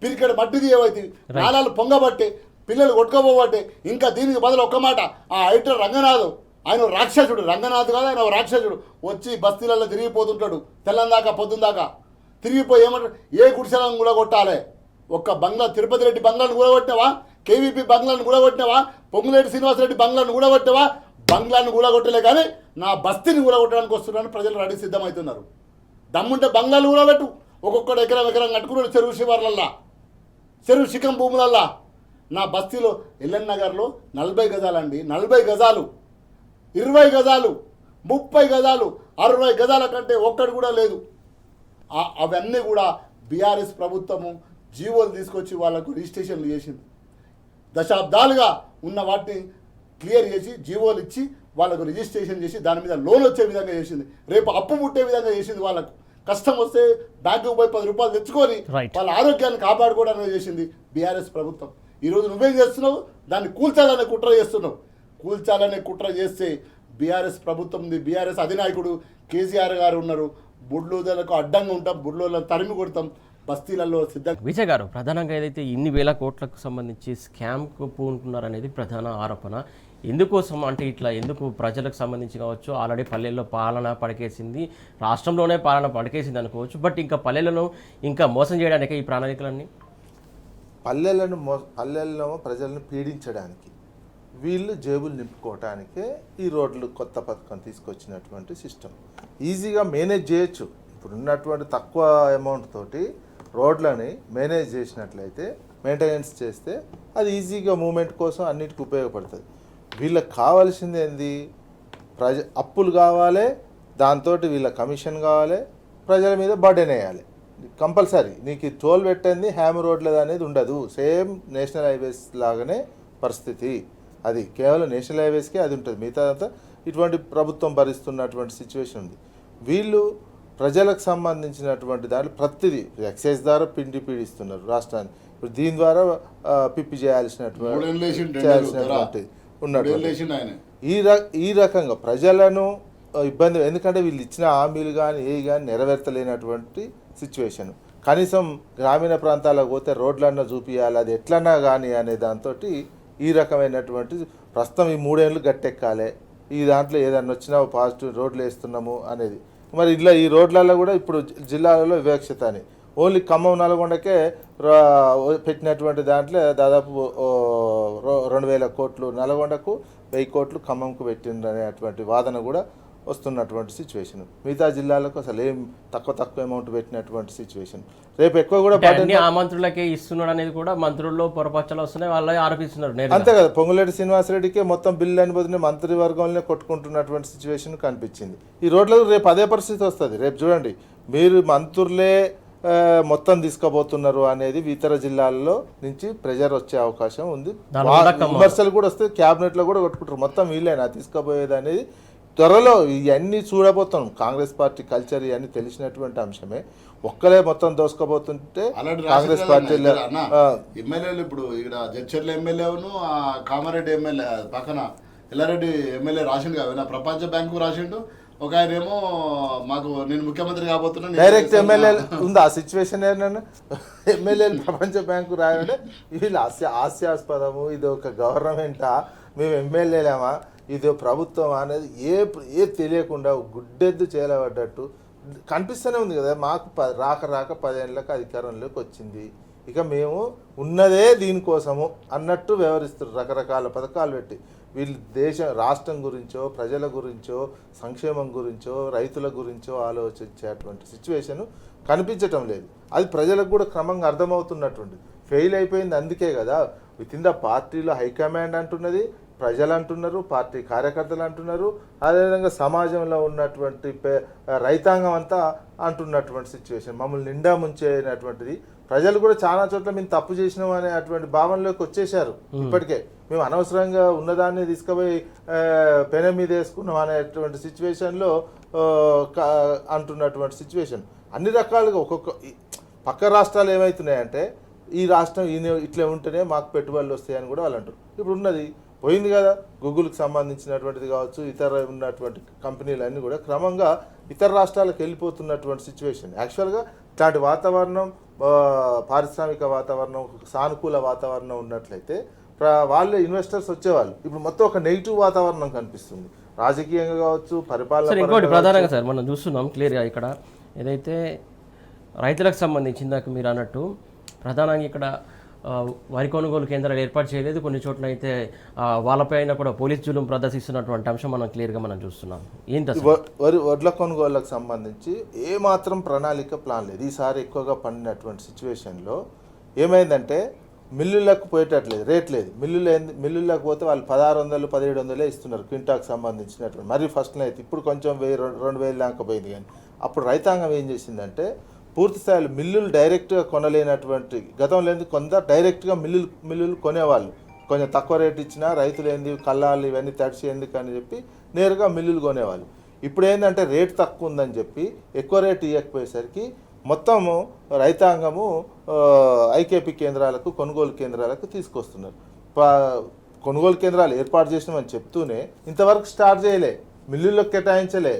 పిరికెడ మట్టిది ఏవైతే నాలాలు పొంగబట్టే, పిల్లలు కొట్టుకోబోబట్టే. ఇంకా దీనికి బదులు ఒక్క మాట, ఆ ఐటర్ రంగనాథ్, ఆయన రాక్షసుడు. రంగనాథ్ కాదు, ఆయన రాక్షసుడు. వచ్చి బస్తీలలో తిరిగిపోతుంటాడు తెల్లందాకా పొద్దుందాకా. తిరిగిపోయి ఏమంటాడు, ఏ గుడిసెలను కూడా కొట్టాలి. ఒక్క బంగ్లా, తిరుపతి రెడ్డి బంగ్లాను కూడా కొట్టినావా? కేవీపీ బంగ్లాను కూడా కొట్టినావా? పొంగులేటి శ్రీనివాసరెడ్డి బంగ్లాను కూడా కొట్టావా? బంగ్లాను కూడా కొట్టలే, కానీ నా బస్తీని కూడా కొట్టడానికి వస్తున్నాను ప్రజలు రెడీ సిద్ధమవుతున్నారు. దమ్ముంటే బంగ్లాలు కూడా పెట్టు. ఒక్కొక్కడు ఎకరం కట్టుకున్నాడు చెరువు శివార్లల్లా, చెరువు శిఖం భూములల్లా. నా బస్తీలో ఎల్ఎన్ నగర్లో 40 గజాలండి, 40 గజాలు, 20 గజాలు, 30 గజాలు, 60 గజాల కంటే ఒక్కటి కూడా లేదు. అవన్నీ కూడా బీఆర్ఎస్ ప్రభుత్వము జీవోలు తీసుకొచ్చి వాళ్ళకు రిజిస్ట్రేషన్లు చేసింది. దశాబ్దాలుగా ఉన్న వాటిని క్లియర్ చేసి జీవోలు ఇచ్చి వాళ్ళకు రిజిస్ట్రేషన్ చేసి దాని మీద లోన్ వచ్చే విధంగా చేసింది. రేపు అప్పు ముట్టే విధంగా చేసింది. వాళ్ళకు కష్టం వస్తే బ్యాంకుకు పోయి 10 రూపాయలు తెచ్చుకొని వాళ్ళ ఆరోగ్యాన్ని కాపాడుకోవడానికి చేసింది బీఆర్ఎస్ ప్రభుత్వం. ఈరోజు నువ్వేం చేస్తున్నావు? దాన్ని కూల్చాలనే కుట్ర చేస్తున్నావు. కూల్చాలనే కుట్ర చేస్తే బీఆర్ఎస్ ప్రభుత్వం ఉంది, బీఆర్ఎస్ అధినాయకుడు కేసీఆర్ గారు ఉన్నారు. బుడ్లోదలకు అడ్డంగా ఉంటాం, బుడ్లోలను తరిమి కొడతాం, బస్తీలలో సిద్ధంగా. విజయ్ గారు, ప్రధానంగా ఏదైతే ఇన్ని వేల కోట్లకు సంబంధించి స్కామ్కు పూనుకున్నారనేది ప్రధాన ఆరోపణ. ఎందుకోసం అంటే ఇట్లా ఎందుకు ప్రజలకు సంబంధించి కావచ్చు, ఆల్రెడీ పల్లెల్లో పాలన పడకేసింది, రాష్ట్రంలోనే పాలన పడకేసింది అనుకోవచ్చు, బట్ ఇంకా పల్లెలను ఇంకా మోసం చేయడానికి ఈ ప్రణాళికలన్నీ పల్లెల్లో ప్రజలను పీడించడానికి, వీళ్ళు జేబులు నింపుకోవటానికే ఈ రోడ్లు కొత్త పథకం తీసుకొచ్చినటువంటి సిస్టమ్. ఈజీగా మేనేజ్ చేయొచ్చు. ఇప్పుడు ఉన్నటువంటి తక్కువ అమౌంట్ తోటి రోడ్లని మేనేజ్ చేసినట్లయితే, మెయింటెనెన్స్ చేస్తే అది ఈజీగా మూమెంట్ కోసం అన్నిటికీ ఉపయోగపడుతుంది. వీళ్ళకి కావాల్సింది ఏంది? అప్పులు కావాలి, దాంతో వీళ్ళ కమిషన్ కావాలి, ప్రజల మీద బర్డెన్ వేయాలి. కంపల్సరీ నీకు టోల్ పెట్టింది హ్యామ్ రోడ్లది అనేది ఉండదు. సేమ్ నేషనల్ హైవేస్ లాగానే పరిస్థితి. అది కేవలం నేషనల్ హైవేస్కే అది ఉంటుంది. మిగతా అంతా ఇటువంటి ప్రభుత్వం భరిస్తున్నటువంటి సిచ్యువేషన్ ఉంది. వీళ్ళు ప్రజలకు సంబంధించినటువంటి దాంట్లో ప్రతిదీ ఎక్సైజ్ ద్వారా పీడిస్తున్నారు రాష్ట్రాన్ని. ఇప్పుడు దీని ద్వారా పిప్పి చేయాల్సినటువంటి ఈ రకంగా ప్రజలను ఇబ్బంది. ఎందుకంటే వీళ్ళు ఇచ్చిన హామీలు కానీ ఏ కానీ నెరవేర్తలేనటువంటి సిచ్యువేషన్. కనీసం గ్రామీణ ప్రాంతాలకు పోతే రోడ్లన్నా చూపించాలి, అది ఎట్లన్నా కానీ అనే దాంతో ఈ రకమైనటువంటి ప్రస్తుతం ఈ 3 ఏళ్ళు గట్టెక్కాలి, ఈ దాంట్లో ఏదన్నా వచ్చినా పాజిటివ్ రోడ్లు వేస్తున్నాము అనేది. మరి ఇట్లా ఈ రోడ్లలో కూడా ఇప్పుడు జిల్లాలలో వివక్షత అని ఓన్లీ ఖమ్మం నల్గొండకే పెట్టినటువంటి దాంట్లో దాదాపు 2000 కోట్లు నల్గొండకు, 1000 కోట్లు ఖమ్మంకు పెట్టిండ్రు అనేటువంటి వాదన కూడా వస్తున్నటువంటి సిచ్యువేషన్. మిగతా జిల్లాలకు అసలు ఏం తక్కువ అమౌంట్ పెట్టినటువంటి సిచ్యువేషన్. రేపు ఎక్కువ కూడా ఆ మంత్రులకే ఇస్తున్నాడు అనేది కూడా మంత్రుల్లో పొరపచ్చలు వస్తున్నాయి, వాళ్ళే ఆరోపిస్తున్నారు. అంతే కదా, పొంగులేటి శ్రీనివాసరెడ్డికే మొత్తం బిల్లు అని బదులు మంత్రివర్గంలోనే కొట్టుకుంటున్నటువంటి సిచ్యువేషన్ కనిపించింది. ఈ రోడ్లకు రేపు అదే పరిస్థితి వస్తుంది. రేపు చూడండి, మీరు మంత్రులే మొత్తం తీసుకుపోతున్నారు అనేది ఇతర జిల్లాల్లో నుంచి ప్రెజర్ వచ్చే అవకాశం ఉంది. విమర్శలు కూడా వస్తే క్యాబినెట్లో కూడా కొట్టుకుంటారు, మొత్తం వీళ్ళేనా తీసుకుపోయేది అనేది. త్వరలో ఇవన్నీ చూడబోతున్నాం. కాంగ్రెస్ పార్టీ కల్చర్ ఇవన్నీ తెలిసినటువంటి అంశమే. ఒక్కలే మొత్తం దోసుకోబోతుంటే కాంగ్రెస్ పార్టీలో ఎమ్మెల్యేలు ఇప్పుడు ఇక్కడ జడ్చర్ల ఎమ్మెల్యేను కామారెడ్డి ఎమ్మెల్యే పక్కన ఎల్లారెడ్డి ఎమ్మెల్యే రాసిండు కదా, ప్రపంచ బ్యాంకు రాసిండు. ఒక ఆయన ఏమో మాకు నేను ముఖ్యమంత్రి కాబోతున్నా డైరెక్ట్ ఎమ్మెల్యే ఉంది. ఆ సిచ్యువేషన్ ఏంటంటే ఎమ్మెల్యేలు ప్రపంచ బ్యాంకు రాయాలంటే వీళ్ళు హాస్యాస్పదము. ఇది ఒక గవర్నమెంటా, మేము ఎమ్మెల్యేలేమా, ఇది ప్రభుత్వం అనేది ఏ తెలియకుండా గుడ్డెద్దు చేయలేబడ్డట్టు కనిపిస్తూనే ఉంది కదా. మాకు రాక 10 ఏళ్ళకి అధికారంలోకి వచ్చింది, ఇక మేము ఉన్నదే దీనికోసము అన్నట్టు వ్యవహరిస్తారు. రకరకాల పథకాలు పెట్టి వీళ్ళు రాష్ట్రం గురించో, ప్రజల గురించో, సంక్షేమం గురించో, రైతుల గురించో ఆలోచించేటువంటి సిచ్యువేషన్ కనిపించటం లేదు. అది ప్రజలకు కూడా క్రమంగా అర్థమవుతున్నటువంటి ఫెయిల్ అయిపోయింది. అందుకే కదా విత్ ఇన్ ద పార్టీలో హైకమాండ్ అంటున్నది, ప్రజలు అంటున్నారు, పార్టీ కార్యకర్తలు అంటున్నారు, అదేవిధంగా సమాజంలో ఉన్నటువంటి రైతాంగం అంతా అంటున్నటువంటి సిచ్యువేషన్. మమ్మల్ని నిండా ముంచేనటువంటిది. ప్రజలు కూడా చాలా చోట్ల మేము తప్పు చేసినాం అనే అటువంటి భావనలోకి వచ్చేసారు. ఇప్పటికే మేము అనవసరంగా ఉన్నదాన్ని తీసుకుపోయి పెన మీద వేసుకున్నాం అనేటువంటి సిచ్యువేషన్లో అంటున్నటువంటి సిచ్యువేషన్. అన్ని రకాలుగా ఒక్కొక్క పక్క రాష్ట్రాలు ఏమవుతున్నాయంటే ఈ రాష్ట్రం ఇట్లా ఉంటేనే మాకు పెట్టుబడులు వస్తాయని కూడా వాళ్ళు అంటారు. ఇప్పుడు ఉన్నది పోయింది కదా, గూగుల్కి సంబంధించినటువంటిది కావచ్చు, ఇతర ఉన్నటువంటి కంపెనీలన్నీ కూడా క్రమంగా ఇతర రాష్ట్రాలకు వెళ్ళిపోతున్నటువంటి సిచ్యువేషన్. యాక్చువల్గా ఇట్లాంటి వాతావరణం, పారిశ్రామిక వాతావరణం, సానుకూల వాతావరణం ఉన్నట్లయితే వాళ్ళే ఇన్వెస్టర్స్ వచ్చేవాళ్ళు. ఇప్పుడు మొత్తం ఒక నెగిటివ్ వాతావరణం కనిపిస్తుంది, రాజకీయంగా కావచ్చు, పరిపాలన. ఇంకోటి ప్రధానంగా సార్ మనం చూస్తున్నాం క్లియర్గా ఇక్కడ ఏదైతే రైతులకు సంబంధించి ఇందాక మీరు అన్నట్టు ప్రధానంగా ఇక్కడ వరి కొనుగోలు కేంద్రాలు ఏర్పాటు చేయలేదు. కొన్ని చోట్ల అయితే వాళ్ళపైన కూడా పోలీస్ జులుం ప్రదర్శిస్తున్నటువంటి అంశం మనం క్లియర్గా మనం చూస్తున్నాం. ఏంటి వడ్ల కొనుగోళ్లకు సంబంధించి ఏమాత్రం ప్రణాళిక ప్లాన్ లేదు. ఈసారి ఎక్కువగా పండినటువంటి సిచ్యువేషన్లో ఏమైందంటే మిల్లులకు పోయేటట్లేదు, రేట్ లేదు. మిల్లులకు పోతే వాళ్ళు 1600 1700 ఇస్తున్నారు క్వింటాకు సంబంధించినటువంటి. మరి ఫస్ట్లో అయితే ఇప్పుడు కొంచెం 1000 2000 దాకా పోయింది. కానీ అప్పుడు రైతాంగం ఏం చేసిందంటే పూర్తి స్థాయిలో మిల్లులు డైరెక్ట్గా కొనలేనటువంటి, గతంలో ఏంది కొంత డైరెక్ట్గా మిల్లులు కొనేవాళ్ళు, కొంచెం తక్కువ రేట్ ఇచ్చినా రైతులు ఏంది కల్లాలు ఇవన్నీ తడిచి ఎందుకు అని చెప్పి నేరుగా మిల్లులు కొనేవాళ్ళు. ఇప్పుడు ఏంటంటే రేటు తక్కువ ఉందని చెప్పి ఎక్కువ రేటు ఇవ్వకపోయేసరికి మొత్తము రైతాంగము ఐకేపీ కేంద్రాలకు కొనుగోలు కేంద్రాలకు తీసుకొస్తున్నారు. కొనుగోలు కేంద్రాలు ఏర్పాటు చేసినామని చెప్తూనే ఇంతవరకు స్టార్ట్ చేయలే, మిల్లులకు కేటాయించలే.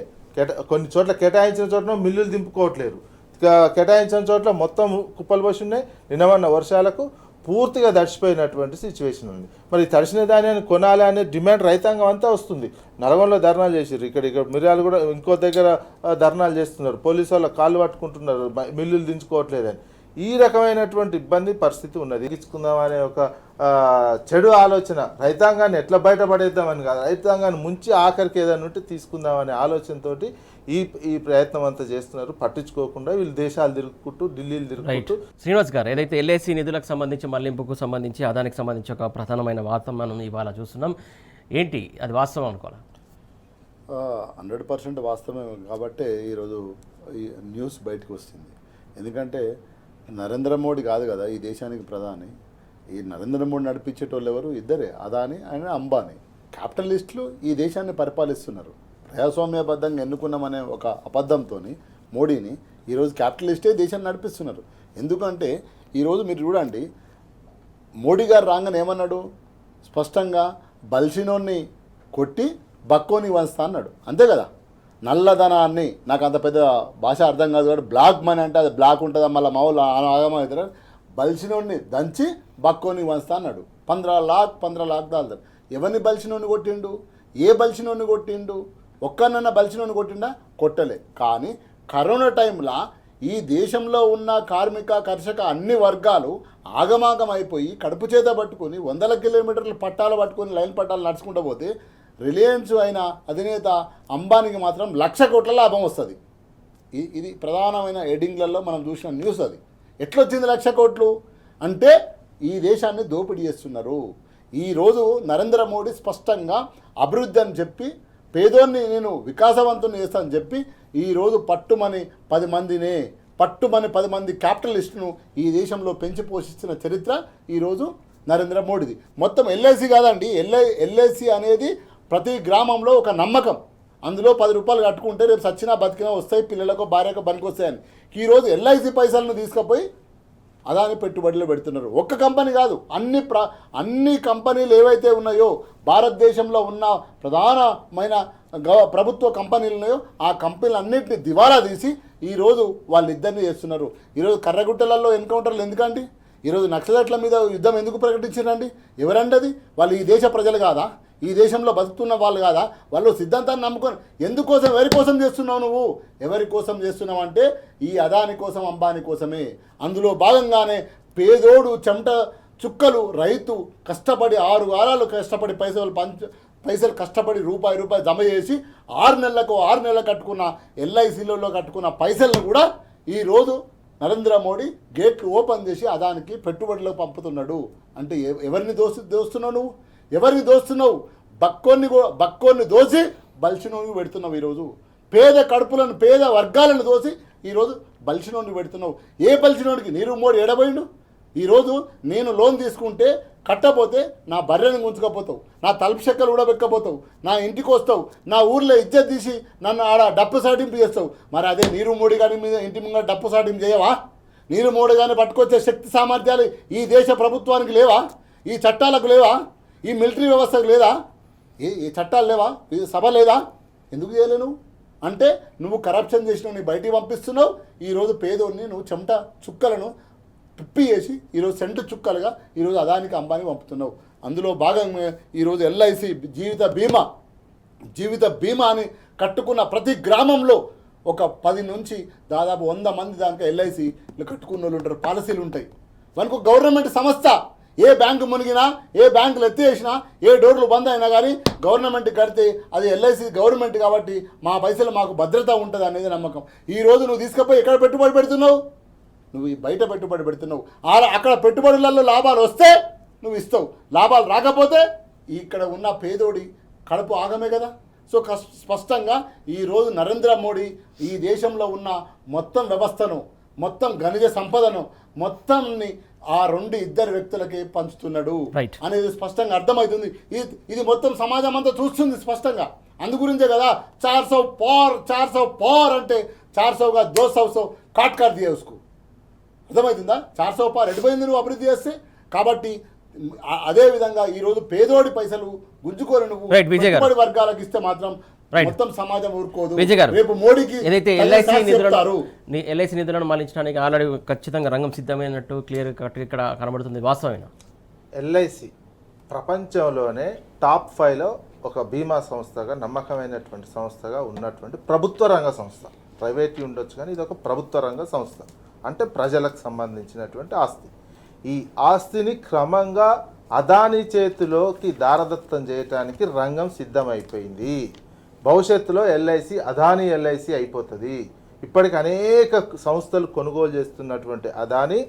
కొన్ని చోట్ల కేటాయించిన చోట్ల మిల్లులు దింపుకోవట్లేరు, కేటాయించిన చోట్ల మొత్తం కుప్పలు పోసి ఉన్నాయి. నిన్నమన్న వర్షాలకు పూర్తిగా తడిచిపోయినటువంటి సిచ్యువేషన్ ఉంది. మరి తడిసిన దాన్ని కొనాలి అనే డిమాండ్ రైతాంగం అంతా వస్తుంది. నల్గొండలో ధర్నాలు చేసారు, ఇక్కడ మిర్యాలు కూడా ఇంకో దగ్గర ధర్నాలు చేస్తున్నారు, పోలీసు వాళ్ళ కాళ్ళు పట్టుకుంటున్నారు, మిల్లులు దించుకోవట్లేదని. ఈ రకమైనటువంటి ఇబ్బంది పరిస్థితి ఉన్నది. ఇచ్చుకుందామనే ఒక చెడు ఆలోచన, రైతాంగాన్ని ఎట్లా బయటపడేద్దామని కాదు, రైతాంగాన్ని ముంచి ఆఖరికి ఏదైనా ఉంటే తీసుకుందామనే ఆలోచనతో ఈ ప్రయత్నం అంతా చేస్తున్నారు. పట్టించుకోకుండా వీళ్ళు దేశాలు తిరుగుకుంటూ ఢిల్లీలు తిరుగుకుంటూ. శ్రీనివాస్ గారు, ఏదైతే ఎల్ఐసి నిధులకు సంబంధించి మళ్లింపుకు సంబంధించి అదానికి సంబంధించి ఒక ప్రధానమైన వార్త మనం ఇవాళ చూస్తున్నాం, ఏంటి అది వాస్తవం అనుకోవాలి? 100% వాస్తవమే కాబట్టే ఈరోజు ఈ న్యూస్ బయటకు వస్తుంది. ఎందుకంటే నరేంద్ర మోడీ కాదు కదా ఈ దేశానికి ప్రధాని. ఈ నరేంద్ర మోడీ నడిపించేటోళ్ళు ఎవరు? ఇద్దరే, అదాని ఆయన అంబానీ. క్యాపిటలిస్టులు ఈ దేశాన్ని పరిపాలిస్తున్నారు. ప్రజాస్వామ్యబద్ధంగా ఎన్నుకున్నామనే ఒక అబద్ధంతో మోడీని ఈరోజు క్యాపిటలిస్టే దేశాన్ని నడిపిస్తున్నారు. ఎందుకంటే ఈరోజు మీరు చూడండి, మోడీ గారు రాగానే ఏమన్నాడు? స్పష్టంగా బల్సినోన్ని కొట్టి బక్కోని వంచుతా అన్నాడు, అంతే కదా. నల్లధనాన్ని, నాకు అంత పెద్ద భాష అర్థం కాదు కాబట్టి బ్లాక్ మనీ అంటే అది బ్లాక్ ఉంటుందా, మళ్ళీ మామూలు ఆగమవుతారు. బల్సినోడిని దంచి బక్కోని వంచుతా అన్నాడు. 15 లాక్ డాలర్. ఎవరిని బల్సినోడిని కొట్టిండు? ఏ బల్సినోడిని కొట్టిండు? ఒక్కనన్నా బల్సినోడిని కొట్టిండా? కొట్టలే. కానీ కరోనా టైంలో ఈ దేశంలో ఉన్న కార్మిక కర్షక అన్ని వర్గాలు ఆగమాగం అయిపోయి కడుపు చేత పట్టుకొని 100 కిలోమీటర్లు పట్టాలు పట్టుకొని లైన్ పట్టాలు నడుచుకుంటూ పోతే రిలయన్స్ అయిన అధినేత అంబానీకి మాత్రం 1,00,000 కోట్ల లాభం వస్తుంది. ఇది ప్రధానమైన హెడ్డింగ్లలో మనం చూసిన న్యూస్. అది ఎట్లొచ్చింది 1,00,000 కోట్లు అంటే ఈ దేశాన్ని దోపిడీ చేస్తున్నారు. ఈరోజు నరేంద్ర మోడీ స్పష్టంగా అభివృద్ధి అని చెప్పి పేదోన్ని నేను వికాసవంతుని చేస్తానని చెప్పి ఈరోజు పట్టుమని 10 మంది క్యాపిటలిస్టును ఈ దేశంలో పెంచి పోషిస్తున్న చరిత్ర ఈరోజు నరేంద్ర మోడీది. మొత్తం ఎల్ఐసి కాదండి, ఎల్ఐసి అనేది ప్రతి గ్రామంలో ఒక నమ్మకం. అందులో 10 రూపాయలు కట్టుకుంటే రేపు సచ్చినా బతికినా వస్తాయి, పిల్లలకు భార్యకు పనికొస్తాయని. ఈరోజు ఎల్ఐసి పైసలను తీసుకుపోయి అదాని పెట్టుబడిలో పెడుతున్నారు. ఒక్క కంపెనీ కాదు, అన్ని కంపెనీలు ఏవైతే ఉన్నాయో భారతదేశంలో ఉన్న ప్రధానమైన ప్రభుత్వ కంపెనీలు ఉన్నాయో ఆ కంపెనీలు అన్నింటినీ దివాలా తీసి ఈరోజు వాళ్ళిద్దరిని చేస్తున్నారు. ఈరోజు కర్రగుట్టలలో ఎన్కౌంటర్లు ఎందుకండి? ఈరోజు నక్సలైట్ల మీద యుద్ధం ఎందుకు ప్రకటించారండి? ఎవరండి అది? వాళ్ళు ఈ దేశ ప్రజలు కాదా? ఈ దేశంలో బతుకుతున్న వాళ్ళు కాదా? వాళ్ళు సిద్ధాంతాన్ని నమ్ముకొని ఎందుకోసం, ఎవరి కోసం చేస్తున్నావు నువ్వు? ఎవరి కోసం చేస్తున్నావు అంటే ఈ అదాని కోసం, అంబానీ కోసమే. అందులో భాగంగానే పేదోడు చెమట చుక్కలు రైతు కష్టపడి 6 వారాలు కష్టపడి పైసలు కష్టపడి రూపాయి జమ చేసి 6 నెలలకు కట్టుకున్న ఎల్ఐసిలలో కట్టుకున్న పైసలను కూడా ఈరోజు నరేంద్ర మోడీ గేట్లు ఓపెన్ చేసి అదానికి పెట్టుబడులకు పంపుతున్నాడు. అంటే ఎవరిని దోస్తున్నావు నువ్వు? ఎవరిని దోస్తున్నావు? బక్కోన్ని దోసి బల్సినోని పెడుతున్నావు. ఈరోజు పేద వర్గాలను దోసి ఈరోజు బల్సినోని పెడుతున్నావు. ఏ బల్సినోడికి? నీరు మోడీ ఎడబోయిండు. ఈరోజు నేను లోన్ తీసుకుంటే కట్టపోతే నా బర్రెని ఉంచుకపోతావు, నా తలుపు చెక్కలు కూడా పెక్కపోతావు, నా ఇంటికి వస్తావు, నా ఊర్లో ఇజ్జత్ తీసి నన్ను ఆడ డప్పు సాటింపు చేస్తావు. మరి అదే నీరు మోడీ గారి మీద ఇంటి ముందు డప్పు సాటింపు చేయవా? నీరు మోడీ గారిని పట్టుకొచ్చే శక్తి సామర్థ్యాలు ఈ దేశ ప్రభుత్వానికి లేవా? ఈ చట్టాలకు లేవా? ఈ మిలిటరీ వ్యవస్థకు లేదా? ఏ చట్టాలు లేవా? ఈ సభ లేదా? ఎందుకు చేయలేను అంటే నువ్వు కరప్షన్ చేసినావు, నీ బయటికి పంపిస్తున్నావు. ఈరోజు పేదోడిని నువ్వు చెమట చుక్కలను పిప్పి చేసి ఈరోజు సెంటు చుక్కలుగా ఈరోజు అదానికి అంబానీ పంపుతున్నావు. అందులో భాగంగా ఈరోజు ఎల్ఐసి జీవిత బీమా అని కట్టుకున్న ప్రతి గ్రామంలో ఒక 10 నుంచి దాదాపు 100 మంది దానికి ఎల్ఐసిలు కట్టుకున్న వాళ్ళు ఉంటారు, పాలసీలు ఉంటాయి. మనకు గవర్నమెంట్ సంస్థ ఏ బ్యాంకు మునిగినా, ఏ బ్యాంకులు ఎత్తేసినా, ఏ డోర్లు బంద్ అయినా కానీ గవర్నమెంట్ కడితే అది ఎల్ఐసి గవర్నమెంట్ కాబట్టి మా పైసలు మాకు భద్రత ఉంటుంది అనేది నమ్మకం. ఈరోజు నువ్వు తీసుకుపోయి ఎక్కడ పెట్టుబడి పెడుతున్నావు? నువ్వు ఈ బయట పెట్టుబడి పెడుతున్నావు, అక్కడ పెట్టుబడులలో లాభాలు వస్తే నువ్వు ఇస్తావు, లాభాలు రాకపోతే ఇక్కడ ఉన్న పేదోడి కడుపు ఆగమే కదా. సో స్పష్టంగా ఈరోజు నరేంద్ర మోడీ ఈ దేశంలో ఉన్న మొత్తం వ్యవస్థను, మొత్తం ఖనిజ సంపదను మొత్తంని ఆ ఇద్దరు వ్యక్తులకే పంచుతున్నాడు అనేది స్పష్టంగా అర్థమవుతుంది. ఇది మొత్తం సమాజం అంతా చూస్తుంది స్పష్టంగా. అందుగురించే కదా 400 पार అంటే 400 का 200 काट कर दिया उसको. అర్థమవుతుందా? 400 पार ఎడిపోయింది నువ్వు అభివృద్ధి చేస్తే. కాబట్టి అదే విధంగా ఈరోజు పేదోడి పైసలు గుంజుకొని నువ్వు పెట్టుబడి వర్గాలకు ఇస్తే మాత్రం మొత్తం సమాజం ఊరుకోదు. రేపు మోడీకి ఏదైతే ఎల్ఐసి నిధులను మళ్లించడానికి ఆల్రెడీ ఖచ్చితంగా రంగం సిద్ధమైనట్టు క్లియర్ కట్ ఇక్కడ కనబడుతుంది. వాస్తవమైన ఎల్ఐసి ప్రపంచంలోనే టాప్ 5లో ఒక బీమా సంస్థగా, నమ్మకమైనటువంటి సంస్థగా ఉన్నటువంటి ప్రభుత్వ రంగ సంస్థ. ప్రైవేట్ ఉండొచ్చు కానీ ఇది ఒక ప్రభుత్వ రంగ సంస్థ. అంటే ప్రజలకు సంబంధించినటువంటి ఆస్తి. ఈ ఆస్తిని క్రమంగా అదానీ చేతిలోకి దారదత్తం చేయడానికి రంగం సిద్ధమైపోయింది. భవిష్యత్తులో ఎల్ఐసి అదానీ ఎల్ఐసి అయిపోతుంది. ఇప్పటికి అనేక సంస్థలు కొనుగోలు చేస్తున్నటువంటి అదానీ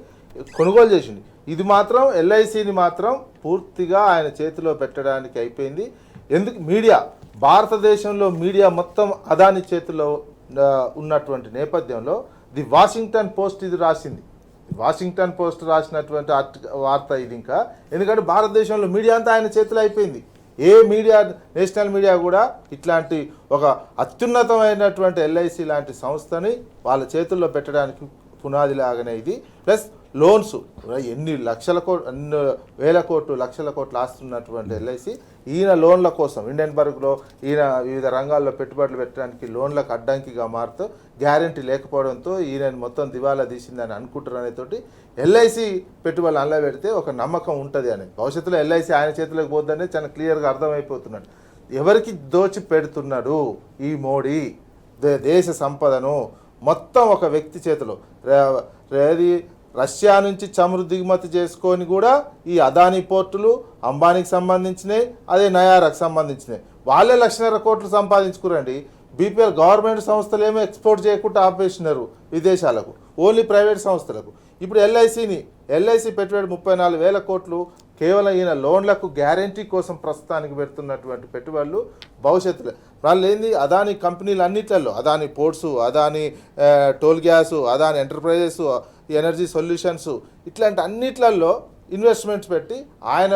కొనుగోలు చేసింది. ఇది మాత్రం ఎల్ఐసిని మాత్రం పూర్తిగా ఆయన చేతిలో పెట్టడానికి అయిపోయింది. ఎందుకు? మీడియా, భారతదేశంలో మీడియా మొత్తం అదానీ చేతిలో ఉన్నటువంటి నేపథ్యంలో ది వాషింగ్టన్ పోస్ట్ ఇది రాసింది. వాషింగ్టన్ పోస్ట్ రాసినటువంటి వార్త ఇది. ఇంకా ఎందుకంటే భారతదేశంలో మీడియా అంతా ఆయన చేతిలో అయిపోయింది. ఏ మీడియా, నేషనల్ మీడియా కూడా ఇట్లాంటి ఒక అత్యున్నతమైనటువంటి ఎల్ఐసి లాంటి సంస్థని వాళ్ళ చేతుల్లో పెట్టడానికి పునాది లాగానే ఇది. ప్లస్ లోన్స్ ఎన్ని వేల కోట్లు లక్షల కోట్లు ఆస్తున్నటువంటి ఎల్ఐసి ఈయన లోన్ల కోసం ఇండియన్బర్గ్లో ఈయన వివిధ రంగాల్లో పెట్టుబడులు పెట్టడానికి లోన్లకు అడ్డంకిగా మారుతూ గ్యారంటీ లేకపోవడంతో ఈయన మొత్తం దివాలా తీసిందని అనుకుంటారు తోటి ఎల్ఐసి పెట్టుబడులు అందులో పెడితే ఒక నమ్మకం ఉంటుంది అనేది. భవిష్యత్తులో ఎల్ఐసి ఆయన చేతిలోకి పోద్దనేది చాలా క్లియర్గా అర్థమైపోతున్నాడు. ఎవరికి దోచి పెడుతున్నాడు ఈ మోడీ దేశ సంపదను? మొత్తం ఒక వ్యక్తి చేతిలో. రష్యా నుంచి చమురు దిగుమతి చేసుకొని కూడా ఈ అదానీ పోర్టులు అంబానీకి సంబంధించినవి, అదే నయారాకు సంబంధించినవి. వాళ్ళే 1,00,000 కోట్లు సంపాదించుకురండి. బీపీఎల్ గవర్నమెంట్ సంస్థలు ఏమో ఎక్స్పోర్ట్ చేయకుండా ఆపేసినారు విదేశాలకు, ఓన్లీ ప్రైవేట్ సంస్థలకు. ఇప్పుడు ఎల్ఐసి పెట్టుబడి 34,000 కోట్లు కేవలం ఈయన లోన్లకు గ్యారంటీ కోసం ప్రస్తుతానికి పెడుతున్నటువంటి పెట్టుబడులు భవిష్యత్తులో వాళ్ళు ఏంది? అదానీ కంపెనీలు అన్నిట్లలో, Adani ports, Adani toll gas, Adani enterprises, energy solutions, ఇట్లాంటి అన్నిట్లలో ఇన్వెస్ట్మెంట్స్ పెట్టి ఆయన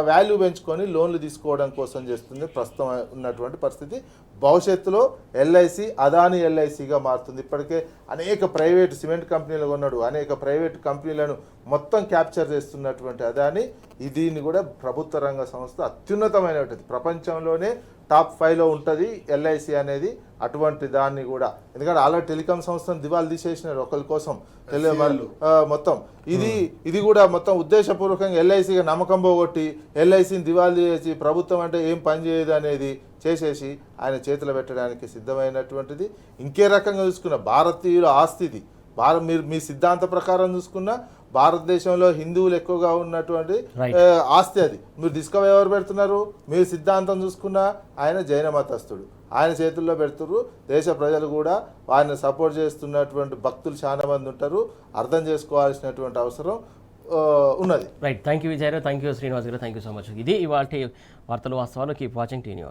వాల్యూ పెంచుకొని లోన్లు తీసుకోవడం కోసం చేస్తుంది ప్రస్తుతం ఉన్నటువంటి పరిస్థితి. భవిష్యత్తులో ఎల్ఐసి అదానీ ఎల్ఐసిగా మారుతుంది. ఇప్పటికే అనేక ప్రైవేట్ సిమెంట్ కంపెనీలు కొన్నాడు, అనేక ప్రైవేట్ కంపెనీలను మొత్తం క్యాప్చర్ చేస్తున్నటువంటి అదానీ దీన్ని కూడా ప్రభుత్వ రంగ సంస్థ అత్యున్నతమైనటువంటి ప్రపంచంలోనే టాప్ 5లో ఉంటుంది ఎల్ఐసి అనేది. అటువంటి దాన్ని కూడా ఎందుకంటే ఆల్రెడీ టెలికాం సంస్థను దివాళా తీసేసినారు ఒకరి కోసం మొత్తం. ఇది కూడా మొత్తం ఉద్దేశపూర్వకంగా ఎల్ఐసిగా నమ్మకం పోగొట్టి ఎల్ఐసిని దివాళా చేసి ప్రభుత్వం అంటే ఏం పని చేయదు అనేది చేసేసి ఆయన చేతిలో పెట్టడానికి సిద్ధమైనటువంటిది. ఇంకే రకంగా చూసుకున్న భారతీయుల ఆస్తిది. మీరు మీ సిద్ధాంత ప్రకారం చూసుకున్న భారతదేశంలో హిందువులు ఎక్కువగా ఉన్నటువంటి ఆస్తి అది. మీరు తీసుకుపోయి ఎవరు పెడుతున్నారు? మీరు సిద్ధాంతం చూసుకున్న ఆయన జైన మతస్థుడు, ఆయన చేతుల్లో పెడుతున్నారు. దేశ ప్రజలు కూడా ఆయన సపోర్ట్ చేస్తున్నటువంటి భక్తులు చాలా మంది ఉంటారు. అర్థం చేసుకోవాల్సినటువంటి అవసరం ఉన్నది. రైట్. థ్యాంక్ యూ విజయ్ గారు, థ్యాంక్ యూ శ్రీనివాస్ గారు, థ్యాంక్ యూ సో మచ్. ఇది ఇవాళ వార్తలు వాస్తవాలు. Keep watching tea news.